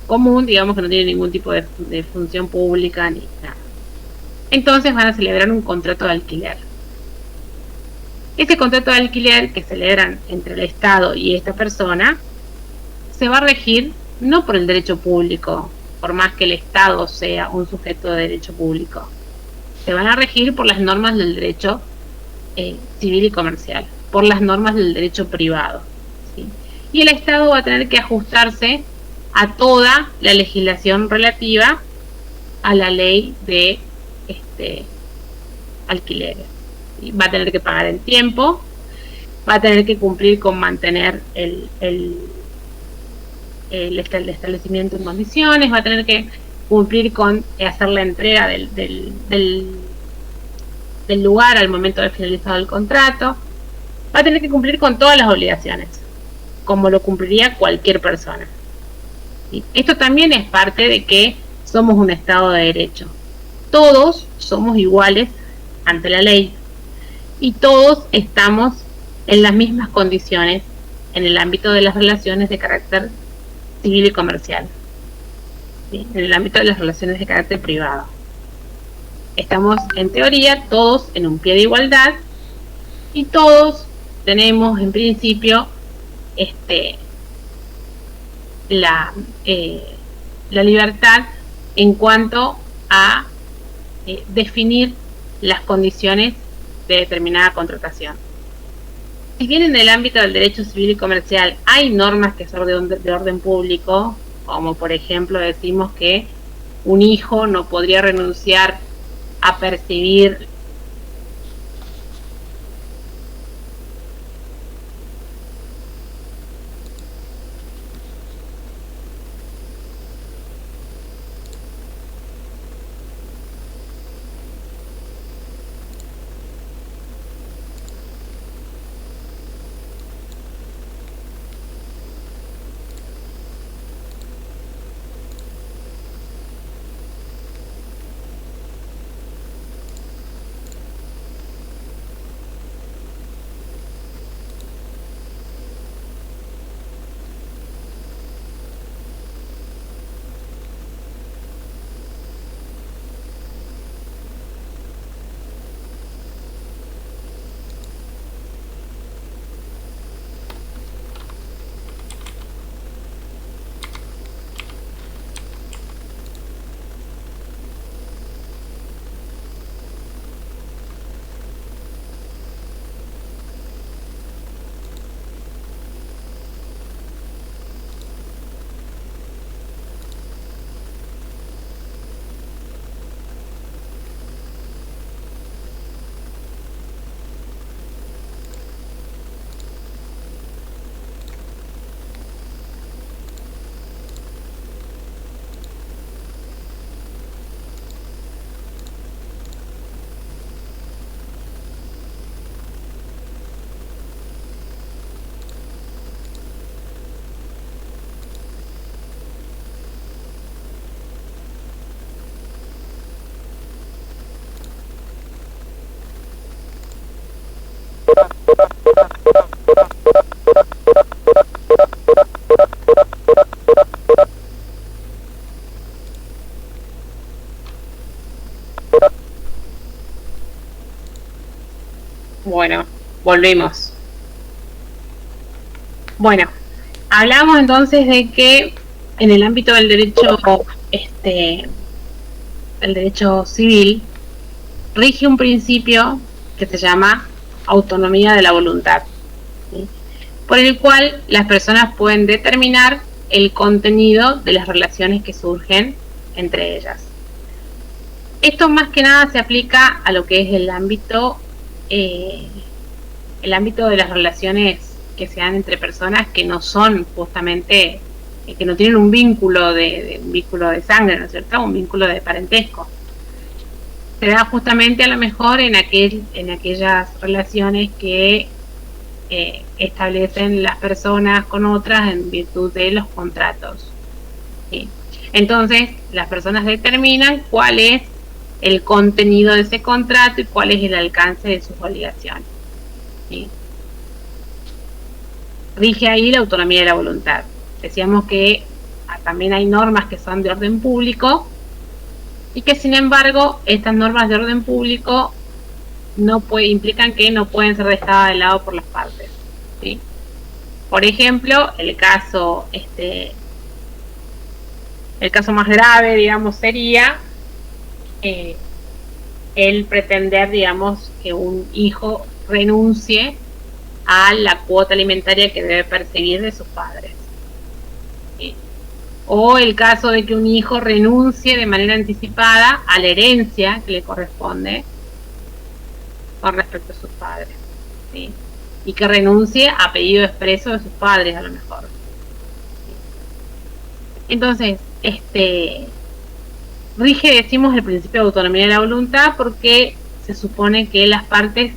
común, digamos, que no tiene ningún tipo de función pública ni nada. Entonces van a celebrar un contrato de alquiler. Ese contrato de alquiler que celebran entre el Estado y esta persona se va a regir no por el derecho público, por más que el Estado sea un sujeto de derecho público. Se van a regir por las normas del derecho civil y comercial, por las normas del derecho privado, ¿sí? Y el Estado va a tener que ajustarse a toda la legislación relativa a la ley de alquileres. ¿Sí? Va a tener que pagar en tiempo, va a tener que cumplir con mantener el establecimiento en condiciones, va a tener que cumplir con hacer la entrega del lugar al momento de finalizado el contrato, va a tener que cumplir con todas las obligaciones, como lo cumpliría cualquier persona. ¿Sí? Esto también es parte de que somos un Estado de Derecho. Todos somos iguales ante la ley y todos estamos en las mismas condiciones en el ámbito de las relaciones de carácter civil y comercial, ¿sí? En el ámbito de las relaciones de carácter privado. Estamos, en teoría, todos en un pie de igualdad y todos tenemos, en principio, la libertad en cuanto a definir las condiciones de determinada contratación. Si bien en el ámbito del derecho civil y comercial hay normas que son de orden público, como por ejemplo decimos que un hijo no podría renunciar a percibir Bueno, volvimos. Bueno, hablamos entonces de que en el ámbito del derecho, el derecho civil, rige un principio que se llama autonomía de la voluntad, ¿sí? Por el cual las personas pueden determinar el contenido de las relaciones que surgen entre ellas. Esto más que nada se aplica a lo que es el ámbito de las relaciones que se dan entre personas que no son justamente que no tienen un vínculo un vínculo de sangre, ¿no es cierto? Un vínculo de parentesco. Se da justamente a lo mejor en aquellas relaciones que establecen las personas con otras en virtud de los contratos. ¿Sí? Entonces, las personas determinan cuál es el contenido de ese contrato y cuál es el alcance de sus obligaciones. ¿Sí? Rige ahí la autonomía de la voluntad. Decíamos que también hay normas que son de orden público y que sin embargo estas normas de orden público implican que no pueden ser dejadas de lado por las partes. ¿Sí? Por ejemplo, el caso más grave, digamos, sería el pretender, digamos, que un hijo renuncie a la cuota alimentaria que debe percibir de sus padres. ¿Sí? O el caso de que un hijo renuncie de manera anticipada a la herencia que le corresponde con respecto a sus padres. ¿Sí? Y que renuncie a pedido expreso de sus padres, a lo mejor. ¿Sí? Entonces, rige, decimos, el principio de autonomía de la voluntad porque se supone que las partes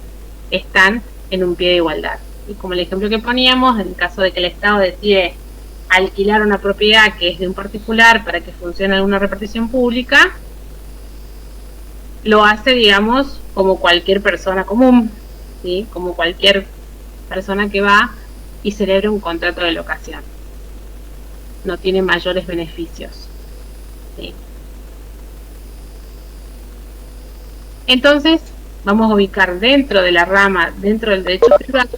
están en un pie de igualdad. Y como el ejemplo que poníamos, en el caso de que el Estado decide alquilar una propiedad que es de un particular para que funcione alguna repartición pública, lo hace, digamos, como cualquier persona común, ¿sí? Como cualquier persona que va y celebra un contrato de locación. No tiene mayores beneficios. ¿Sí? Entonces, vamos a ubicar dentro de la rama, dentro del derecho privado.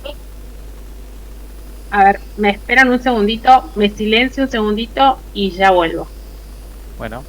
A ver, me esperan un segundito, me silencio un segundito y ya vuelvo. Bueno.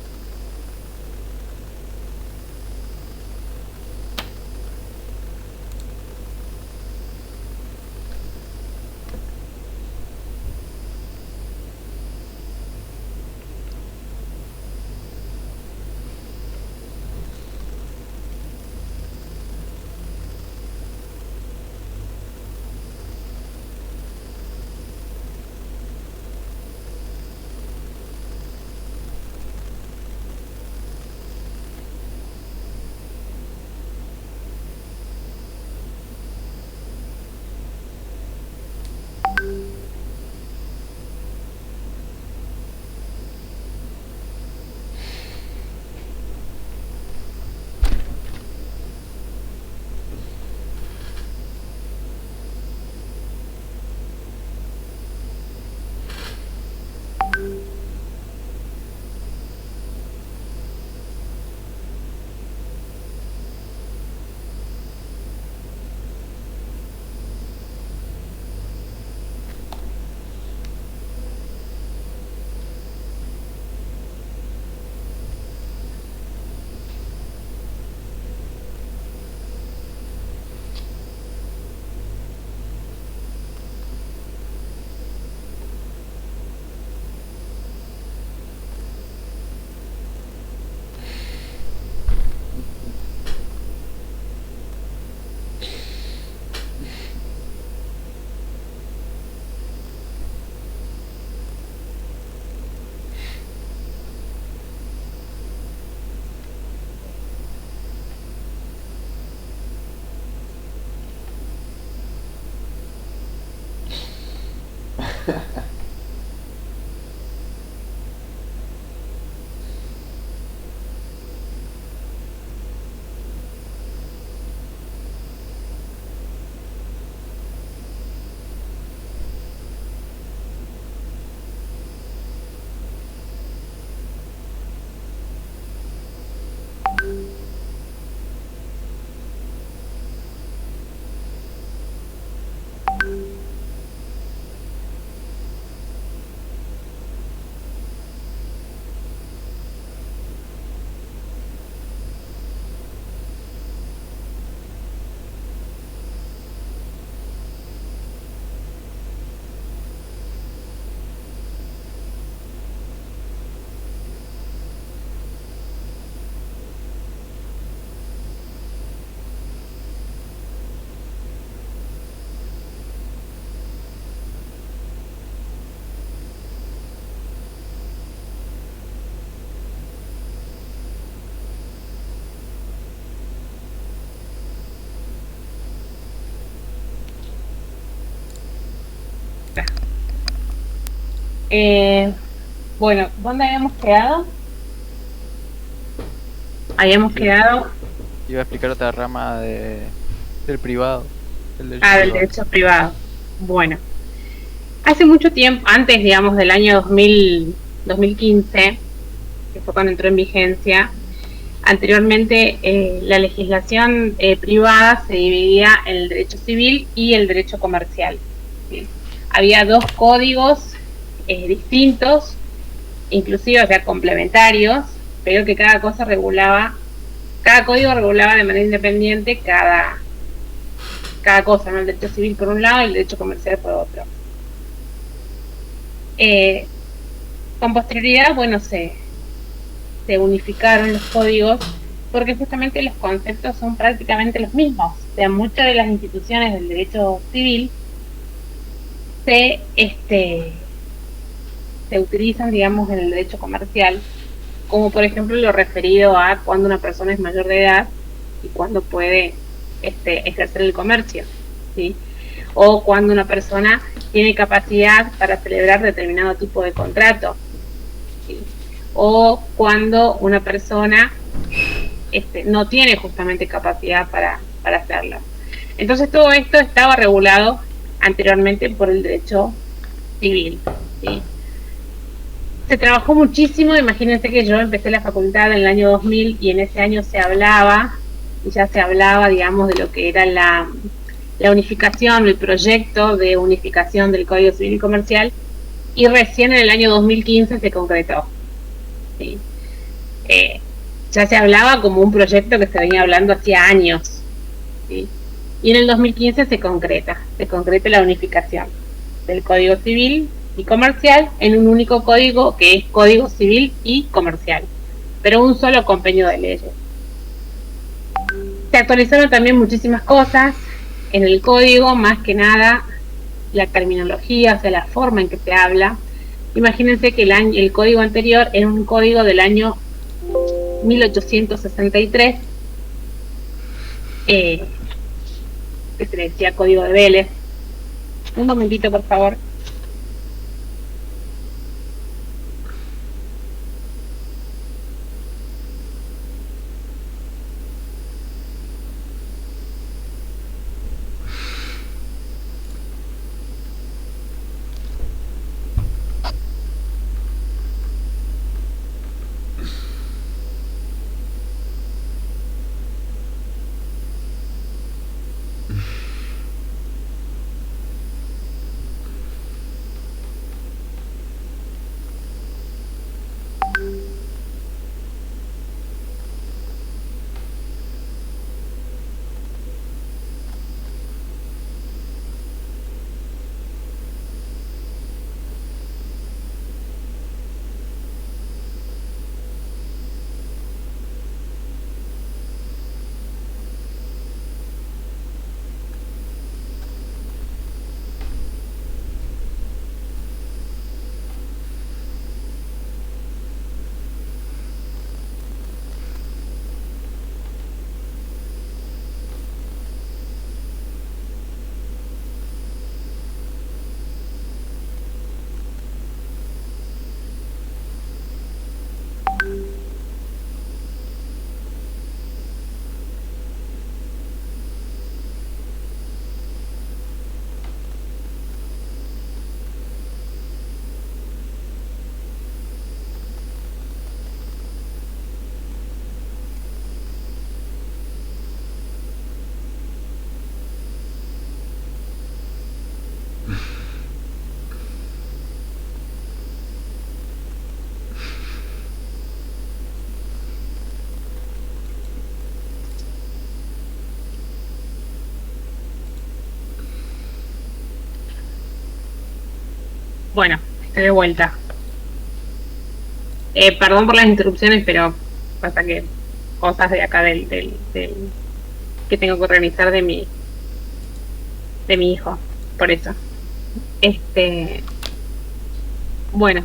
Bueno, ¿dónde habíamos quedado? Habíamos quedado... Iba a explicar otra rama del privado. Del derecho privado. Bueno, hace mucho tiempo, antes, digamos, del año 2015, que fue cuando entró en vigencia, anteriormente la legislación privada se dividía en el derecho civil y el derecho comercial, ¿sí? Había dos códigos distintos, inclusive, o sea, complementarios, pero que cada código regulaba de manera independiente cada cosa, ¿no? El derecho civil por un lado y el derecho comercial por otro. Con posterioridad, bueno, se unificaron los códigos porque justamente los conceptos son prácticamente los mismos. O sea, muchas de las instituciones del derecho civil se utilizan, digamos, en el derecho comercial, como por ejemplo lo referido a cuando una persona es mayor de edad y cuando puede ejercer el comercio, ¿sí? O cuando una persona tiene capacidad para celebrar determinado tipo de contrato, ¿sí? O cuando una persona no tiene justamente capacidad para hacerlo. Entonces todo esto estaba regulado anteriormente por el derecho civil, ¿sí? Se trabajó muchísimo. Imagínense que yo empecé la facultad en el año 2000 y en ese año ya se hablaba, digamos, de lo que era la unificación, el proyecto de unificación del Código Civil y Comercial, y recién en el año 2015 se concretó, ¿sí? Ya se hablaba como un proyecto que se venía hablando hacía años, ¿sí? Y en el 2015 se concreta la unificación del Código Civil y Comercial en un único código, que es Código Civil y Comercial, pero un solo compendio de leyes. Se actualizaron también muchísimas cosas en el código, más que nada la terminología, o sea, la forma en que se habla. Imagínense que el código anterior era un código del año 1863, que se le decía Código de Vélez. Un momentito, por favor. Bueno, estoy de vuelta. Perdón por las interrupciones, pero pasa que cosas de acá del que tengo que organizar de mi hijo, por eso. Bueno,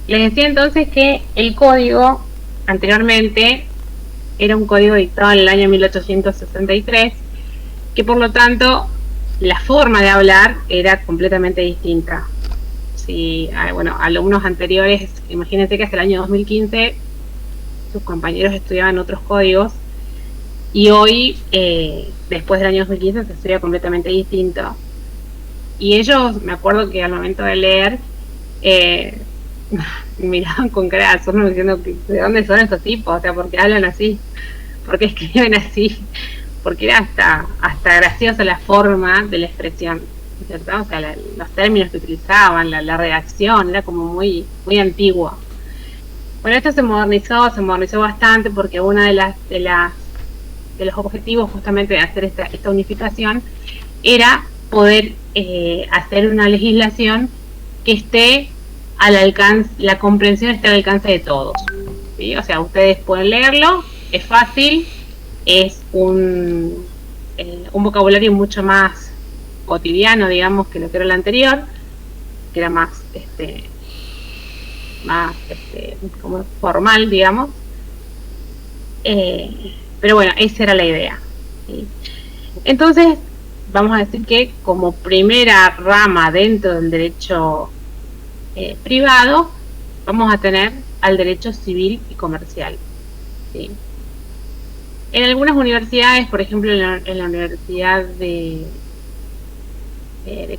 les decía entonces que el código anteriormente era un código dictado en el año 1863, que por lo tanto la forma de hablar era completamente distinta. si alumnos anteriores, imagínense que hasta el año 2015 sus compañeros estudiaban otros códigos y hoy, después del año 2015, se estudia completamente distinto. Y ellos, me acuerdo que al momento de leer, miraban con cara de asombro diciendo ¿de dónde son estos tipos? O sea, ¿por qué hablan así? ¿Por qué escriben así? Porque era hasta graciosa la forma de la expresión, ¿cierto? O sea, los términos que utilizaban, la redacción, era como muy, muy antiguo. Bueno, esto se modernizó bastante porque uno de los objetivos justamente de hacer esta unificación era poder hacer una legislación que esté al alcance, la comprensión esté al alcance de todos, ¿sí? O sea, ustedes pueden leerlo, es fácil, es un vocabulario mucho más cotidiano, digamos, que lo que era el anterior, que era más como formal, digamos, pero bueno, esa era la idea, ¿sí? Entonces vamos a decir que como primera rama dentro del derecho privado vamos a tener al derecho civil y comercial, ¿sí? En algunas universidades, por ejemplo en la Universidad de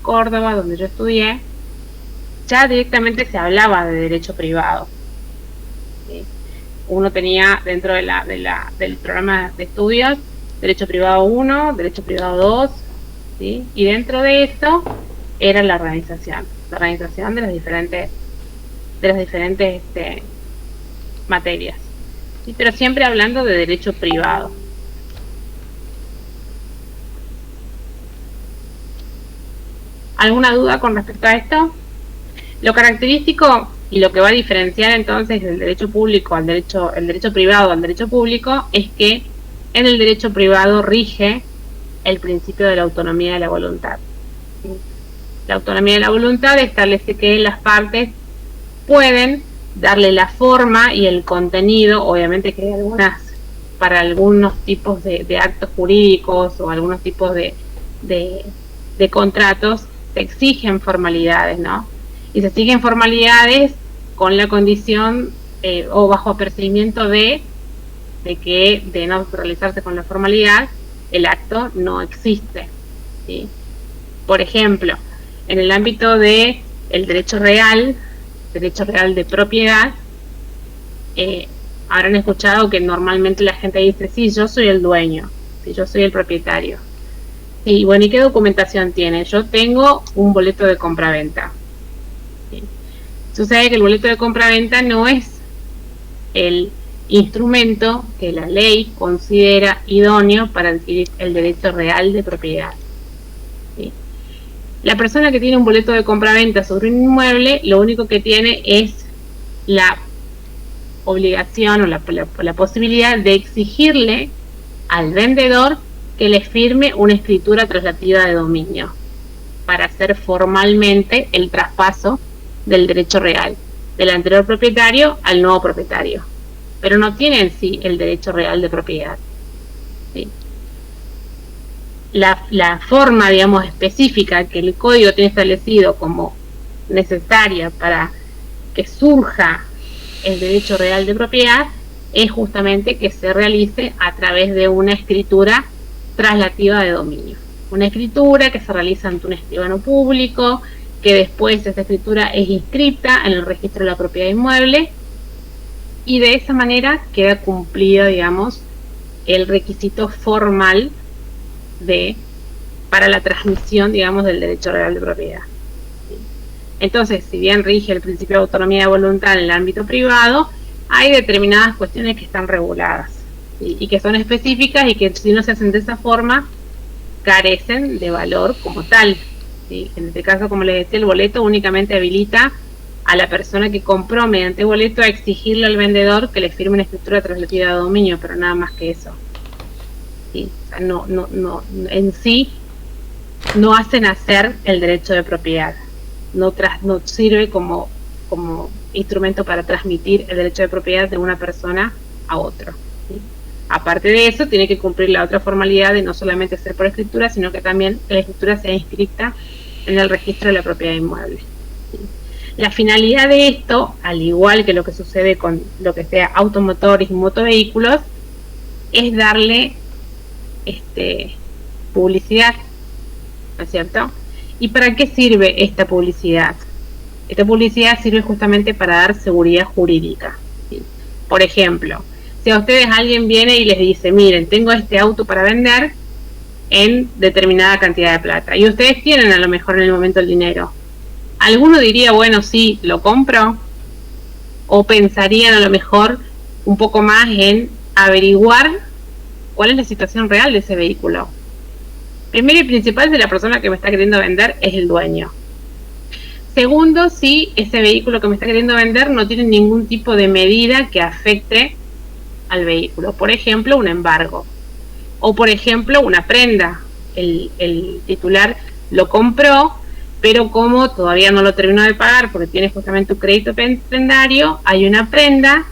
Córdoba, donde yo estudié, ya directamente se hablaba de derecho privado, ¿sí? Uno tenía dentro del programa de estudios derecho privado 1, derecho privado 2, ¿sí? Y dentro de esto era la organización de las diferentes materias, ¿sí? Pero siempre hablando de derecho privado. ¿Alguna duda con respecto a esto? Lo característico y lo que va a diferenciar entonces el derecho público el derecho privado al derecho público es que en el derecho privado rige el principio de la autonomía de la voluntad, ¿sí? La autonomía de la voluntad establece que las partes pueden darle la forma y el contenido, obviamente que hay para algunos tipos de actos jurídicos o algunos tipos de contratos se exigen formalidades, ¿no? Y se exigen formalidades con la condición o bajo apercibimiento de no realizarse con la formalidad, el acto no existe, ¿sí? Por ejemplo, en el ámbito de el derecho real de propiedad, habrán escuchado que normalmente la gente dice, sí, yo soy el dueño, sí, yo soy el propietario. Sí, bueno, ¿y qué documentación tiene? Yo tengo un boleto de compraventa, ¿sí? Sucede que el boleto de compraventa no es el instrumento que la ley considera idóneo para adquirir el derecho real de propiedad, ¿sí? La persona que tiene un boleto de compraventa sobre un inmueble, lo único que tiene es la obligación o la posibilidad de exigirle al vendedor que le firme una escritura traslativa de dominio para hacer formalmente el traspaso del derecho real del anterior propietario al nuevo propietario, pero no tiene en sí el derecho real de propiedad, ¿sí? La forma, digamos, específica que el código tiene establecido como necesaria para que surja el derecho real de propiedad es justamente que se realice a través de una escritura traslativa de dominio. Una escritura que se realiza ante un escribano público, que después esa escritura es inscripta en el registro de la propiedad inmueble y de esa manera queda cumplido, digamos, el requisito formal para la transmisión, digamos, del derecho real de propiedad. Entonces, si bien rige el principio de autonomía de voluntad en el ámbito privado, hay determinadas cuestiones que están reguladas, ¿sí? Y que son específicas y que si no se hacen de esa forma, carecen de valor como tal, ¿sí? En este caso, como les decía, el boleto únicamente habilita a la persona que compró mediante boleto a exigirle al vendedor que le firme una escritura traslativa de dominio, pero nada más que eso, ¿sí? O sea, no, en sí no hacen hacer el derecho de propiedad, no sirve como instrumento para transmitir el derecho de propiedad de una persona a otro, ¿sí? Aparte de eso, tiene que cumplir la otra formalidad de no solamente ser por escritura, sino que también la escritura sea inscrita en el registro de la propiedad inmueble, ¿sí? La finalidad de esto, al igual que lo que sucede con lo que sea automotores y motovehículos, es darle publicidad, ¿no es cierto? ¿Y para qué sirve esta publicidad? Esta publicidad sirve justamente para dar seguridad jurídica, ¿sí? Por ejemplo, si a ustedes alguien viene y les dice, miren, tengo este auto para vender en determinada cantidad de plata, y ustedes tienen a lo mejor en el momento el dinero, alguno diría, bueno, sí, lo compro, o pensarían a lo mejor un poco más en averiguar cuál es la situación real de ese vehículo. Primero y principal, si la persona que me está queriendo vender es el dueño. Segundo, si ese vehículo que me está queriendo vender no tiene ningún tipo de medida que afecte al vehículo. Por ejemplo, un embargo. O por ejemplo, una prenda. El titular lo compró, pero como todavía no lo terminó de pagar porque tiene justamente un crédito prendario, hay una prenda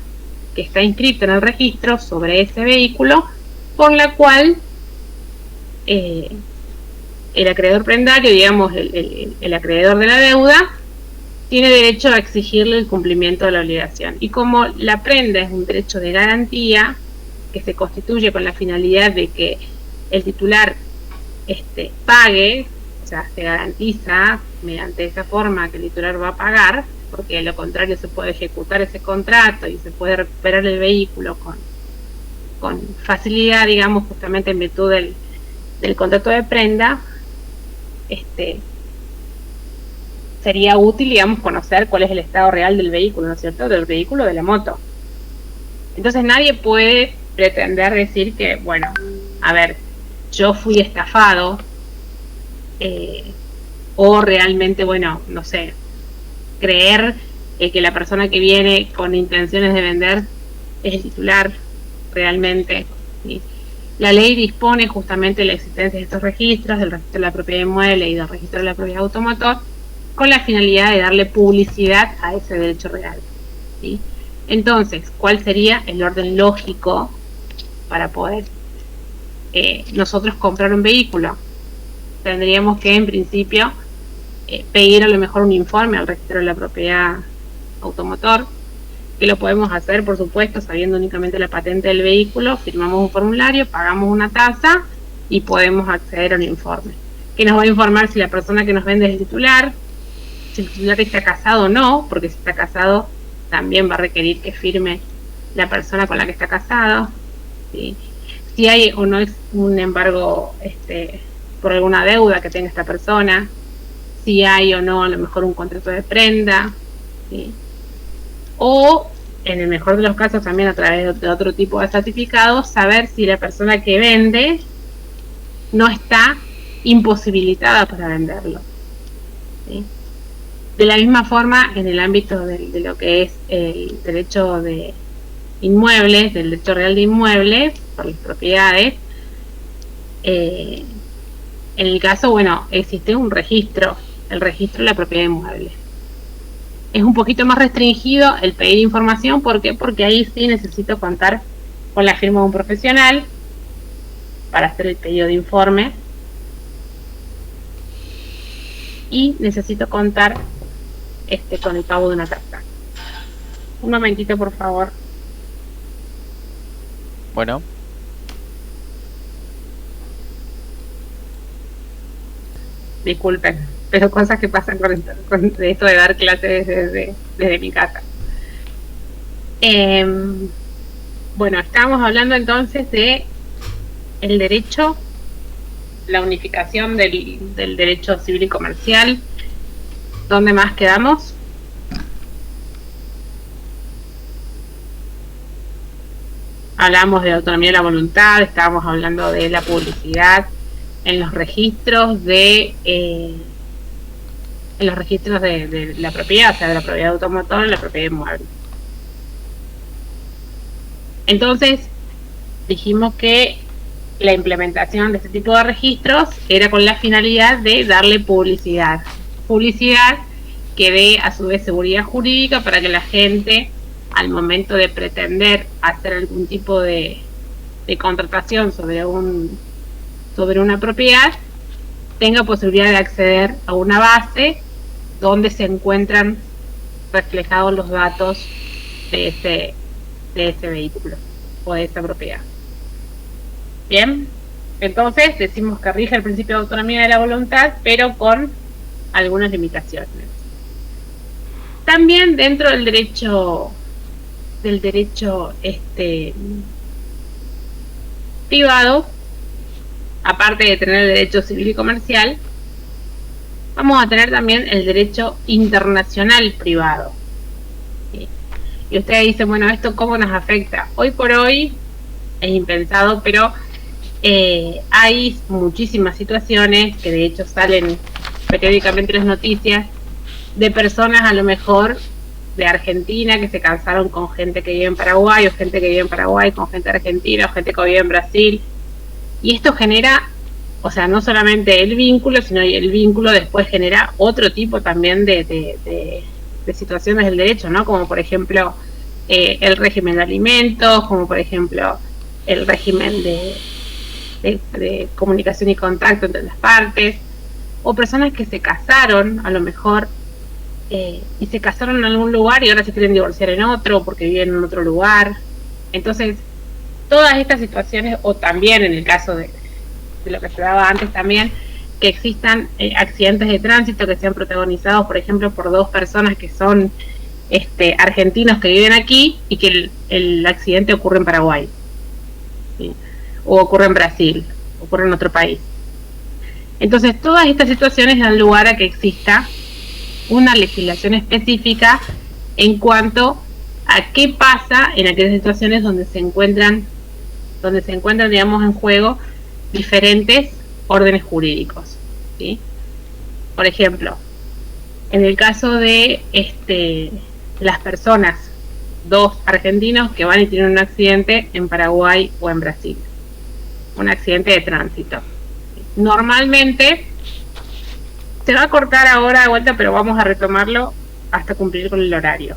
que está inscrita en el registro sobre ese vehículo, por la cual el acreedor prendario, digamos el acreedor de la deuda, tiene derecho a exigirle el cumplimiento de la obligación. Y como la prenda es un derecho de garantía que se constituye con la finalidad de que el titular pague, o sea, se garantiza mediante esa forma que el titular va a pagar, porque de lo contrario se puede ejecutar ese contrato y se puede recuperar el vehículo con facilidad, digamos, justamente en virtud del contrato de prenda. Sería útil, digamos, conocer cuál es el estado real del vehículo, ¿no es cierto? Del vehículo, de la moto. Entonces nadie puede pretender decir que, bueno, a ver, yo fui estafado, o realmente, bueno, no sé, creer que la persona que viene con intenciones de vender es el titular realmente, ¿sí? La ley dispone justamente de la existencia de estos registros, del registro de la propiedad inmueble y del registro de la propiedad automotor, con la finalidad de darle publicidad a ese derecho real, ¿sí? Entonces, ¿cuál sería el orden lógico para poder nosotros comprar un vehículo? Tendríamos que, en principio, pedir a lo mejor un informe al registro de la propiedad automotor, que lo podemos hacer, por supuesto, sabiendo únicamente la patente del vehículo. Firmamos un formulario, pagamos una tasa y podemos acceder a un informe que nos va a informar si la persona que nos vende es el titular, si el titular está casado o no, porque si está casado también va a requerir que firme la persona con la que está casado, ¿sí? Si hay o no es un embargo por alguna deuda que tenga esta persona, si hay o no a lo mejor un contrato de prenda, ¿sí? O en el mejor de los casos también a través de otro tipo de certificados, saber si la persona que vende no está imposibilitada para venderlo, ¿sí? De la misma forma, en el ámbito de lo que es el derecho de inmuebles, del derecho real de inmuebles, por las propiedades, en el caso, bueno, existe un registro, el registro de la propiedad inmueble. Es un poquito más restringido el pedir información, ¿por qué? Porque ahí sí necesito contar con la firma de un profesional para hacer el pedido de informe, y necesito contar con el pago de una tasa. Un momentito, por favor. Bueno. Disculpen, pero cosas que pasan con esto de dar clases desde mi casa. Bueno, estábamos hablando entonces de el derecho, la unificación del derecho civil y comercial. ¿Dónde más quedamos? Hablamos de autonomía de la voluntad, estábamos hablando de la publicidad en los registros de la propiedad, o sea, de la propiedad automotor y la propiedad inmueble. Entonces, dijimos que la implementación de este tipo de registros era con la finalidad de darle publicidad que dé a su vez seguridad jurídica para que la gente, al momento de pretender hacer algún tipo de contratación sobre una propiedad, tenga posibilidad de acceder a una base donde se encuentran reflejados los datos de ese vehículo o de esa propiedad. Bien, entonces decimos que rige el principio de autonomía de la voluntad, pero con algunas limitaciones. También dentro del derecho privado, aparte de tener el derecho civil y comercial, vamos a tener también el derecho internacional privado. ¿Sí? Y ustedes dicen, bueno, ¿esto cómo nos afecta? Hoy por hoy es impensado, pero hay muchísimas situaciones que de hecho salen periódicamente en las noticias de personas a lo mejor de Argentina que se casaron con gente que vive en Paraguay, o gente que vive en Paraguay con gente argentina, o gente que vive en Brasil, y esto genera, o sea, no solamente el vínculo, sino el vínculo después genera otro tipo también de situaciones del derecho, ¿no? Como por ejemplo el régimen de alimentos, como por ejemplo el régimen de comunicación y contacto entre las partes, o personas que se casaron a lo mejor y se casaron en algún lugar y ahora se quieren divorciar en otro porque viven en otro lugar. Entonces todas estas situaciones, o también en el caso de lo que se daba antes también, que existan accidentes de tránsito que sean protagonizados por ejemplo por dos personas que son argentinos que viven aquí y que el accidente ocurre en Paraguay, ¿sí? O ocurre en Brasil, ocurre en otro país. Entonces todas estas situaciones dan lugar a que exista una legislación específica en cuanto a qué pasa en aquellas situaciones donde se encuentran digamos en juego diferentes órdenes jurídicos, ¿sí? Por ejemplo, en el caso de las personas, dos argentinos que van y tienen un accidente en Paraguay o en Brasil, un accidente de tránsito. Normalmente se va a cortar ahora de vuelta, pero vamos a retomarlo hasta cumplir con el horario.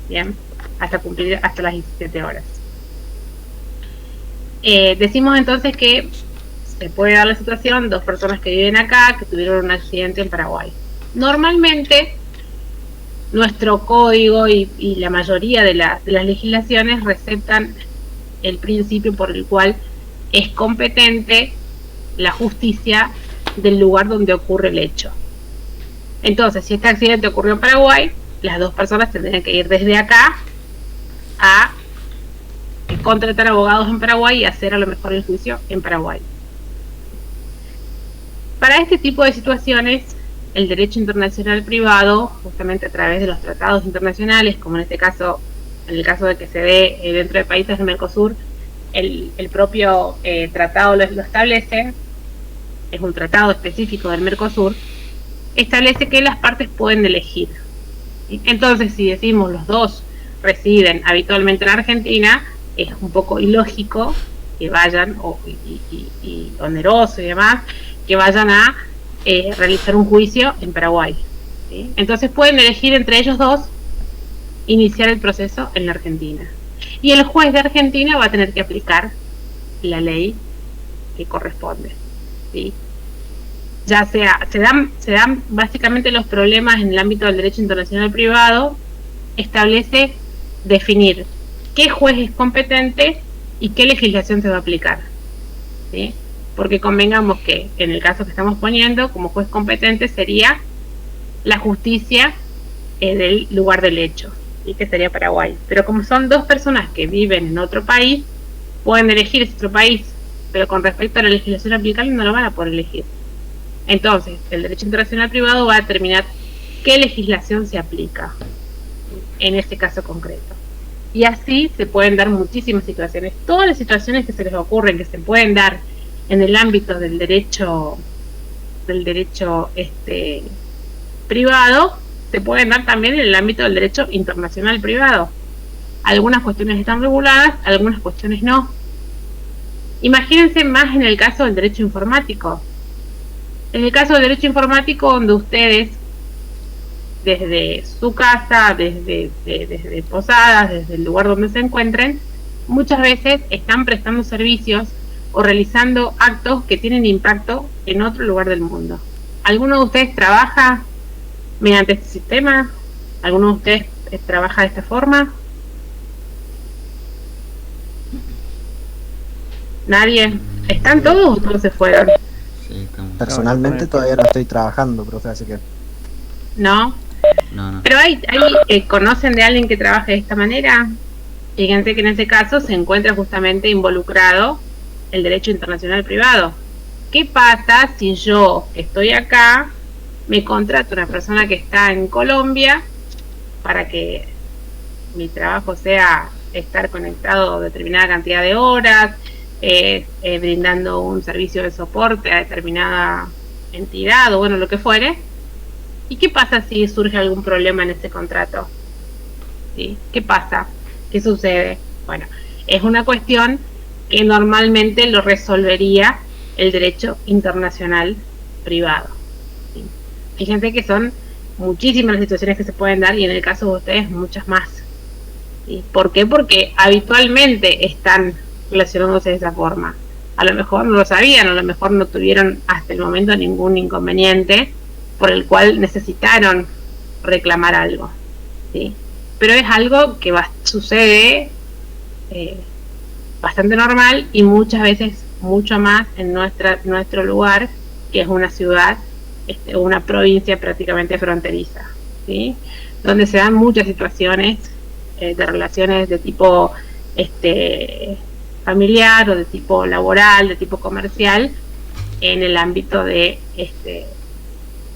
Bien, hasta las 17 horas. Decimos entonces que se puede dar la situación, dos personas que viven acá, que tuvieron un accidente en Paraguay. Normalmente, nuestro código y la mayoría de las legislaciones receptan el principio por el cual es competente la justicia del lugar donde ocurre el hecho. Entonces, si este accidente ocurrió en Paraguay, las dos personas tendrían que ir desde acá a contratar abogados en Paraguay y hacer a lo mejor el juicio en Paraguay. Para este tipo de situaciones, el derecho internacional privado, justamente a través de los tratados internacionales, como en el caso de que se dé dentro de países del Mercosur, el propio tratado lo establece, es un tratado específico del Mercosur, establece que las partes pueden elegir. Entonces, si decimos los dos residen habitualmente en Argentina, es un poco ilógico que vayan, y oneroso y demás, que vayan a realizar un juicio en Paraguay, ¿sí? Entonces pueden elegir entre ellos dos iniciar el proceso en la Argentina. Y el juez de Argentina va a tener que aplicar la ley que corresponde, ¿sí? Ya sea, se dan básicamente los problemas en el ámbito del derecho internacional privado, establece definir qué juez es competente y qué legislación se va a aplicar, ¿sí? Porque convengamos que en el caso que estamos poniendo, como juez competente sería la justicia del lugar del hecho, ¿sí? Que sería Paraguay. Pero como son dos personas que viven en otro país, pueden elegir ese otro país, pero con respecto a la legislación aplicable no lo van a poder elegir. Entonces, el derecho internacional privado va a determinar qué legislación se aplica en este caso concreto. Y así se pueden dar muchísimas situaciones. Todas las situaciones que se les ocurren, que se pueden dar en el ámbito del derecho privado, se pueden dar también en el ámbito del derecho internacional privado. Algunas cuestiones están reguladas, algunas cuestiones no. Imagínense más en el caso del derecho informático. En el caso del derecho informático, donde ustedes, desde su casa, desde Posadas, desde el lugar donde se encuentren, muchas veces están prestando servicios o realizando actos que tienen impacto en otro lugar del mundo. ¿Alguno de ustedes trabaja mediante este sistema? ¿Alguno de ustedes trabaja de esta forma? ¿Nadie? ¿Están todos o todos se fueron? Sí, Personalmente todavía no estoy trabajando, profe, así que... ¿No? no. Pero hay ¿conocen de alguien que trabaje de esta manera? Fíjense que en este caso se encuentra justamente involucrado el derecho internacional privado. ¿Qué pasa si yo, que estoy acá, me contrato una persona que está en Colombia para que mi trabajo sea estar conectado determinada cantidad de horas, brindando un servicio de soporte a determinada entidad o bueno, lo que fuere? ¿Y qué pasa si surge algún problema en ese contrato? ¿Sí? ¿Qué pasa? ¿Qué sucede? Bueno, es una cuestión que normalmente lo resolvería el derecho internacional privado. ¿Sí? Fíjense que son muchísimas las situaciones que se pueden dar y en el caso de ustedes muchas más. ¿Sí? ¿Por qué? Porque habitualmente están relacionándose de esa forma. A lo mejor no lo sabían, a lo mejor no tuvieron hasta el momento ningún inconveniente por el cual necesitaron reclamar algo. ¿Sí? Pero es algo que sucede bastante normal y muchas veces mucho más en nuestro lugar, que es una ciudad, una provincia prácticamente fronteriza, ¿sí? Donde se dan muchas situaciones de relaciones de tipo familiar o de tipo laboral, de tipo comercial, en el ámbito de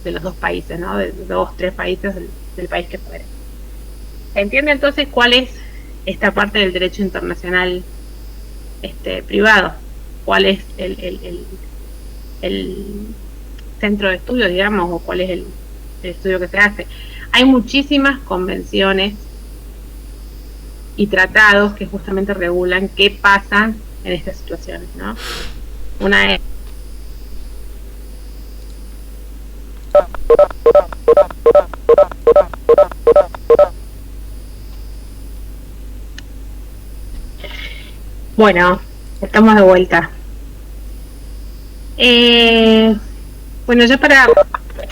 los dos países, ¿no? De 2, 3 países del país que fuere. ¿Se entiende entonces cuál es esta parte del derecho internacional privado? ¿Cuál es el centro de estudio, digamos, o cuál es el estudio que se hace? Hay muchísimas convenciones y tratados que justamente regulan qué pasa en estas situaciones, ¿no? Una es bueno, estamos de vuelta. Bueno, ya para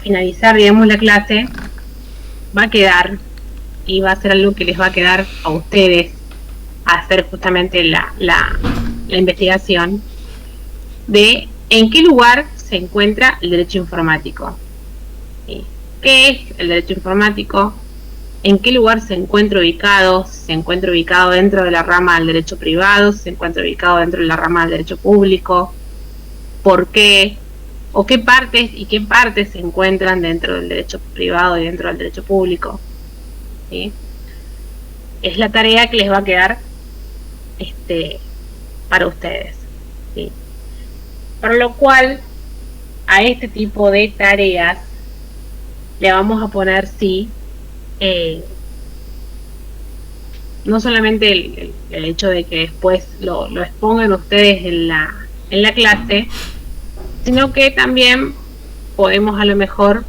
finalizar, digamos, la clase, va a quedar, y va a ser algo que les va a quedar a ustedes hacer justamente la investigación de en qué lugar se encuentra el derecho informático. ¿Sí? ¿Qué es el derecho informático? ¿En qué lugar se encuentra ubicado? ¿Se encuentra ubicado dentro de la rama del derecho privado? ¿Se encuentra ubicado dentro de la rama del derecho público? ¿Por qué? ¿O qué partes y qué partes se encuentran dentro del derecho privado y dentro del derecho público? ¿Sí? Es la tarea que les va a quedar para ustedes. ¿Sí? Por lo cual, a este tipo de tareas le vamos a poner sí. No solamente el hecho de que después lo expongan ustedes en la clase, sino que también podemos a lo mejor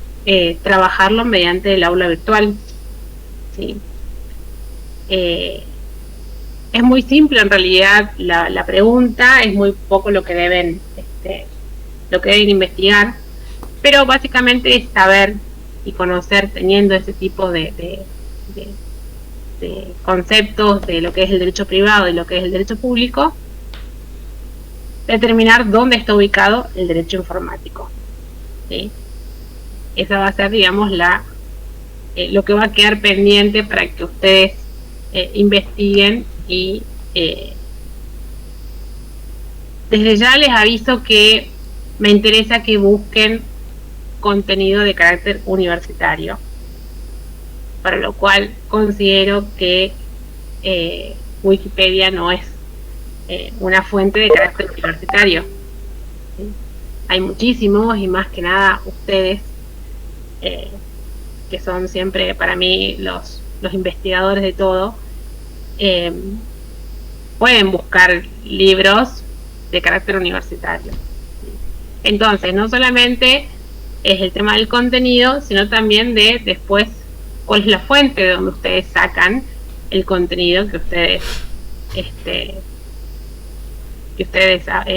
trabajarlo mediante el aula virtual. ¿Sí? Es muy simple en realidad la pregunta, es muy poco lo que deben investigar, pero básicamente es saber y conocer, teniendo ese tipo de conceptos de lo que es el derecho privado y lo que es el derecho público, determinar dónde está ubicado el derecho informático. ¿Sí? Esa va a ser, digamos, lo que va a quedar pendiente para que ustedes investiguen y desde ya les aviso que me interesa que busquen contenido de carácter universitario, para lo cual considero que Wikipedia no es una fuente de carácter universitario. ¿Sí? Hay muchísimos, y más que nada ustedes, que son siempre para mí los investigadores de todo, pueden buscar libros de carácter universitario. ¿Sí? Entonces, no solamente es el tema del contenido, sino también de después cuál es la fuente de donde ustedes sacan el contenido que ustedes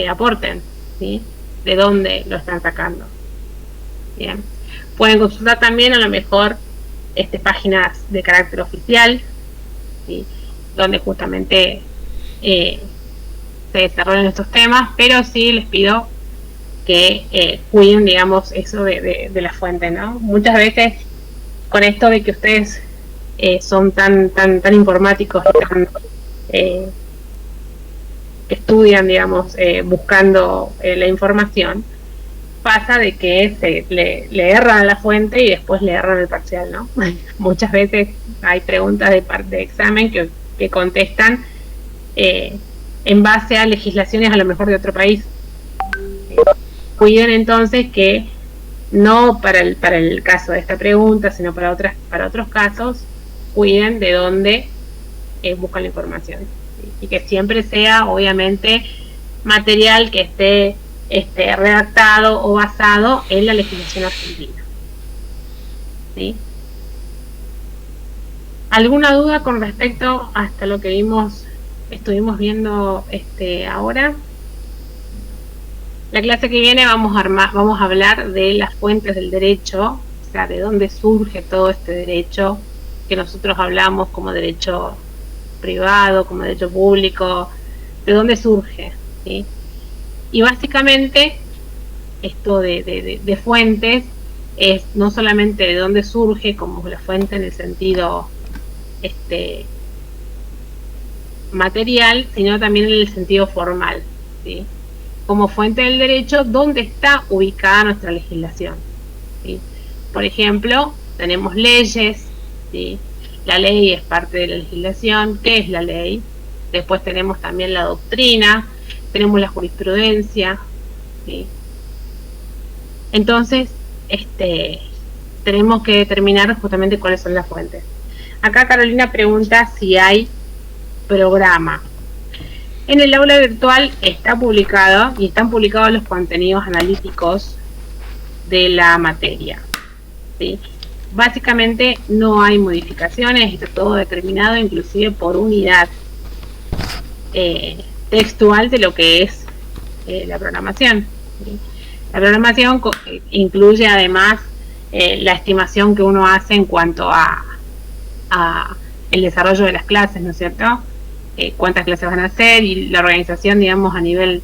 aporten, ¿sí? De dónde lo están sacando. Bien. Pueden consultar también a lo mejor páginas de carácter oficial, ¿sí? Donde justamente se desarrollan estos temas, pero sí les pido que cuiden, digamos, eso de la fuente, ¿no? Muchas veces con esto de que ustedes son tan informáticos, tan, que estudian, digamos, buscando la información, pasa de que le erran a la fuente y después le erran el parcial, ¿no? Muchas veces hay preguntas de examen que contestan en base a legislaciones a lo mejor de otro país. Cuiden entonces que no para el caso de esta pregunta, sino para otros casos, cuiden de dónde buscan la información, ¿sí? Y que siempre sea, obviamente, material que esté redactado o basado en la legislación argentina, ¿sí? ¿Alguna duda con respecto hasta lo que estuvimos viendo ahora? La clase que viene vamos a hablar de las fuentes del derecho, o sea, de dónde surge todo este derecho que nosotros hablamos como derecho privado, como derecho público, de dónde surge, ¿sí? Y básicamente esto de fuentes es no solamente de dónde surge como la fuente en el sentido material, sino también en el sentido formal, ¿sí? Como fuente del derecho, ¿dónde está ubicada nuestra legislación? ¿Sí? Por ejemplo, tenemos leyes, ¿sí? La ley es parte de la legislación. ¿Qué es la ley? Después tenemos también la doctrina, tenemos la jurisprudencia, ¿sí? Entonces, tenemos que determinar justamente cuáles son las fuentes. Acá Carolina pregunta si hay programa. En el aula virtual está publicado y están publicados los contenidos analíticos de la materia, ¿sí? Básicamente no hay modificaciones, está todo determinado inclusive por unidad textual de lo que es la programación, ¿sí? La programación incluye además la estimación que uno hace en cuanto a el desarrollo de las clases, ¿no es cierto? Cuántas clases van a hacer y la organización, digamos, a nivel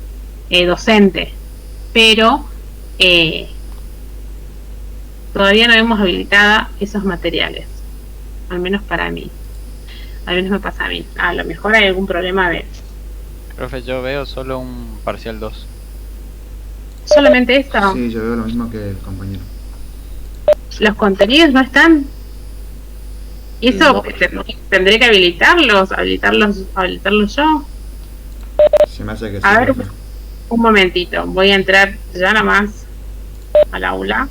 docente, pero todavía no hemos habilitado esos materiales, al menos para mí, al menos me pasa a mí. A lo mejor hay algún problema de... Profe, yo veo solo un parcial 2. ¿Solamente esto? Sí, yo veo lo mismo que el compañero. ¿Los contenidos no están? ¿Y eso No. tendré que habilitarlos yo? Se me hace que sí. A ver, profe. un momentito, voy a entrar ya nada más al aula.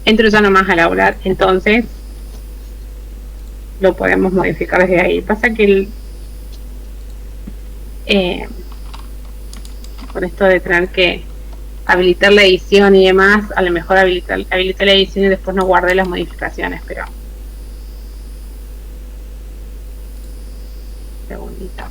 Entro ya nomás al aula, entonces lo podemos modificar desde ahí. Pasa que con esto de tener que habilitar la edición y demás, a lo mejor habilité la edición y después no guardé las modificaciones, pero... segundito.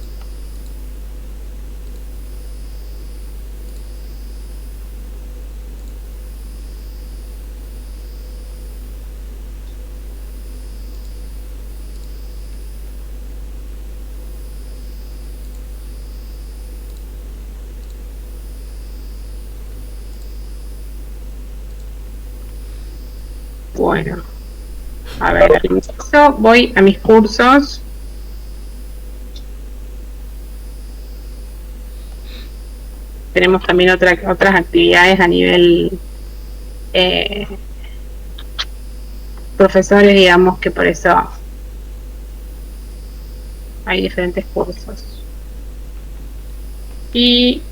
Bueno, a ver, al inicio voy a mis cursos. Tenemos también otras actividades a nivel profesores, digamos que por eso hay diferentes cursos. Y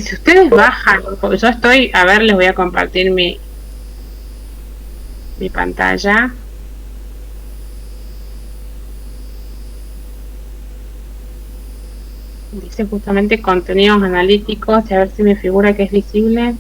si ustedes bajan, porque yo estoy, a ver, les voy a compartir mi pantalla. Dice justamente contenidos analíticos, y a ver si me figura que es visible.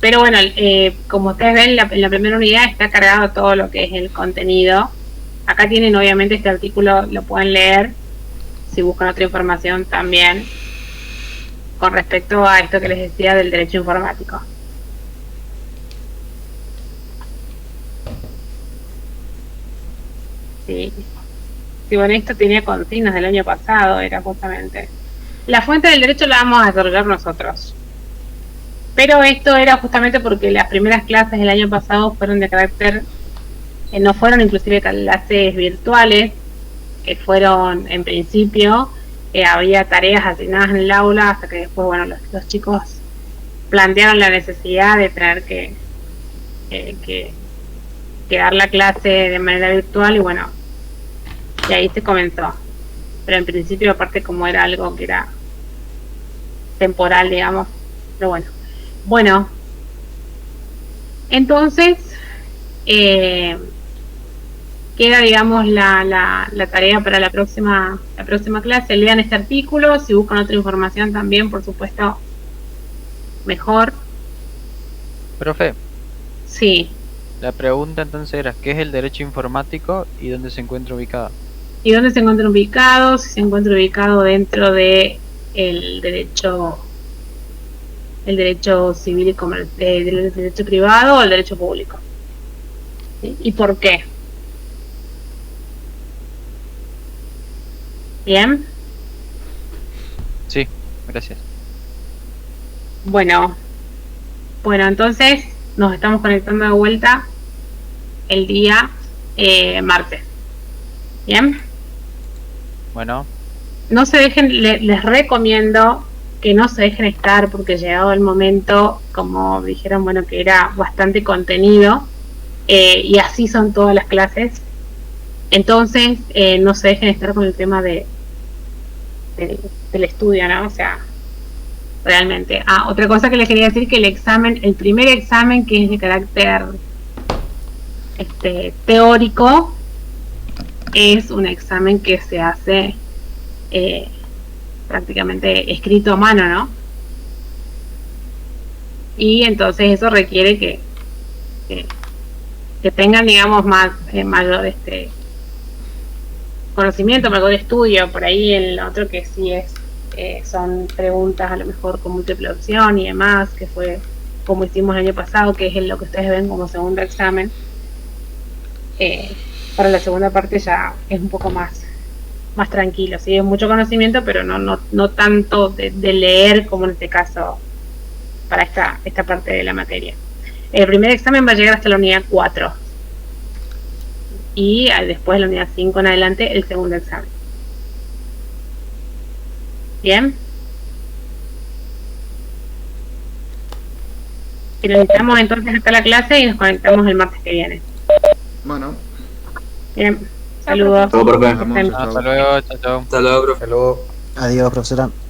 Pero bueno, como ustedes ven, en la primera unidad está cargado todo lo que es el contenido. Acá tienen obviamente este artículo, lo pueden leer si buscan otra información también con respecto a esto que les decía del derecho informático. Sí, bueno, esto tenía consignas del año pasado, era justamente. La fuente del derecho la vamos a desarrollar nosotros. Pero esto era justamente porque las primeras clases del año pasado fueron de carácter, no fueron inclusive clases virtuales, que fueron en principio, había tareas asignadas en el aula, hasta que después, bueno, los chicos plantearon la necesidad de tener que dar la clase de manera virtual y bueno, y ahí se comenzó. Pero en principio, aparte, como era algo que era temporal, digamos, pero bueno. Bueno, entonces queda, digamos, la tarea para la próxima clase. Lean este artículo, si buscan otra información también, por supuesto, mejor. Profe, Sí. la pregunta entonces era, ¿qué es el derecho informático y dónde se encuentra ubicado? ¿Y dónde se encuentra ubicado? Si se encuentra ubicado dentro de el derecho civil y del derecho privado o el derecho público. ¿Sí? ¿Y por qué? ¿Bien? Sí, gracias. Bueno, entonces nos estamos conectando de vuelta el día martes. ¿Bien? Bueno, No se dejen, les recomiendo que no se dejen estar, porque llegado el momento, como dijeron, bueno, que era bastante contenido, y así son todas las clases. Entonces, no se dejen estar con el tema del estudio, ¿no? O sea, realmente. Otra cosa que les quería decir, que el primer examen, que es de carácter teórico, es un examen que se hace prácticamente escrito a mano, ¿no? Y entonces eso requiere que tengan, digamos, mayor conocimiento, mayor estudio. Por ahí el otro que sí son preguntas a lo mejor con múltiple opción y demás, que fue como hicimos el año pasado, que es lo que ustedes ven como segundo examen. Para la segunda parte ya es un poco más tranquilo, sí, es mucho conocimiento, pero no tanto de leer como en este caso para esta parte de la materia. El primer examen va a llegar hasta la unidad 4 y después de la unidad 5 en adelante el segundo examen. Bien, finalizamos entonces hasta la clase y nos conectamos el martes que viene. Bueno, Bien, saludos. Chao, profe. vamos, chao, hasta chao. luego, chao, chao. Hasta luego, profe. Adiós, profesora.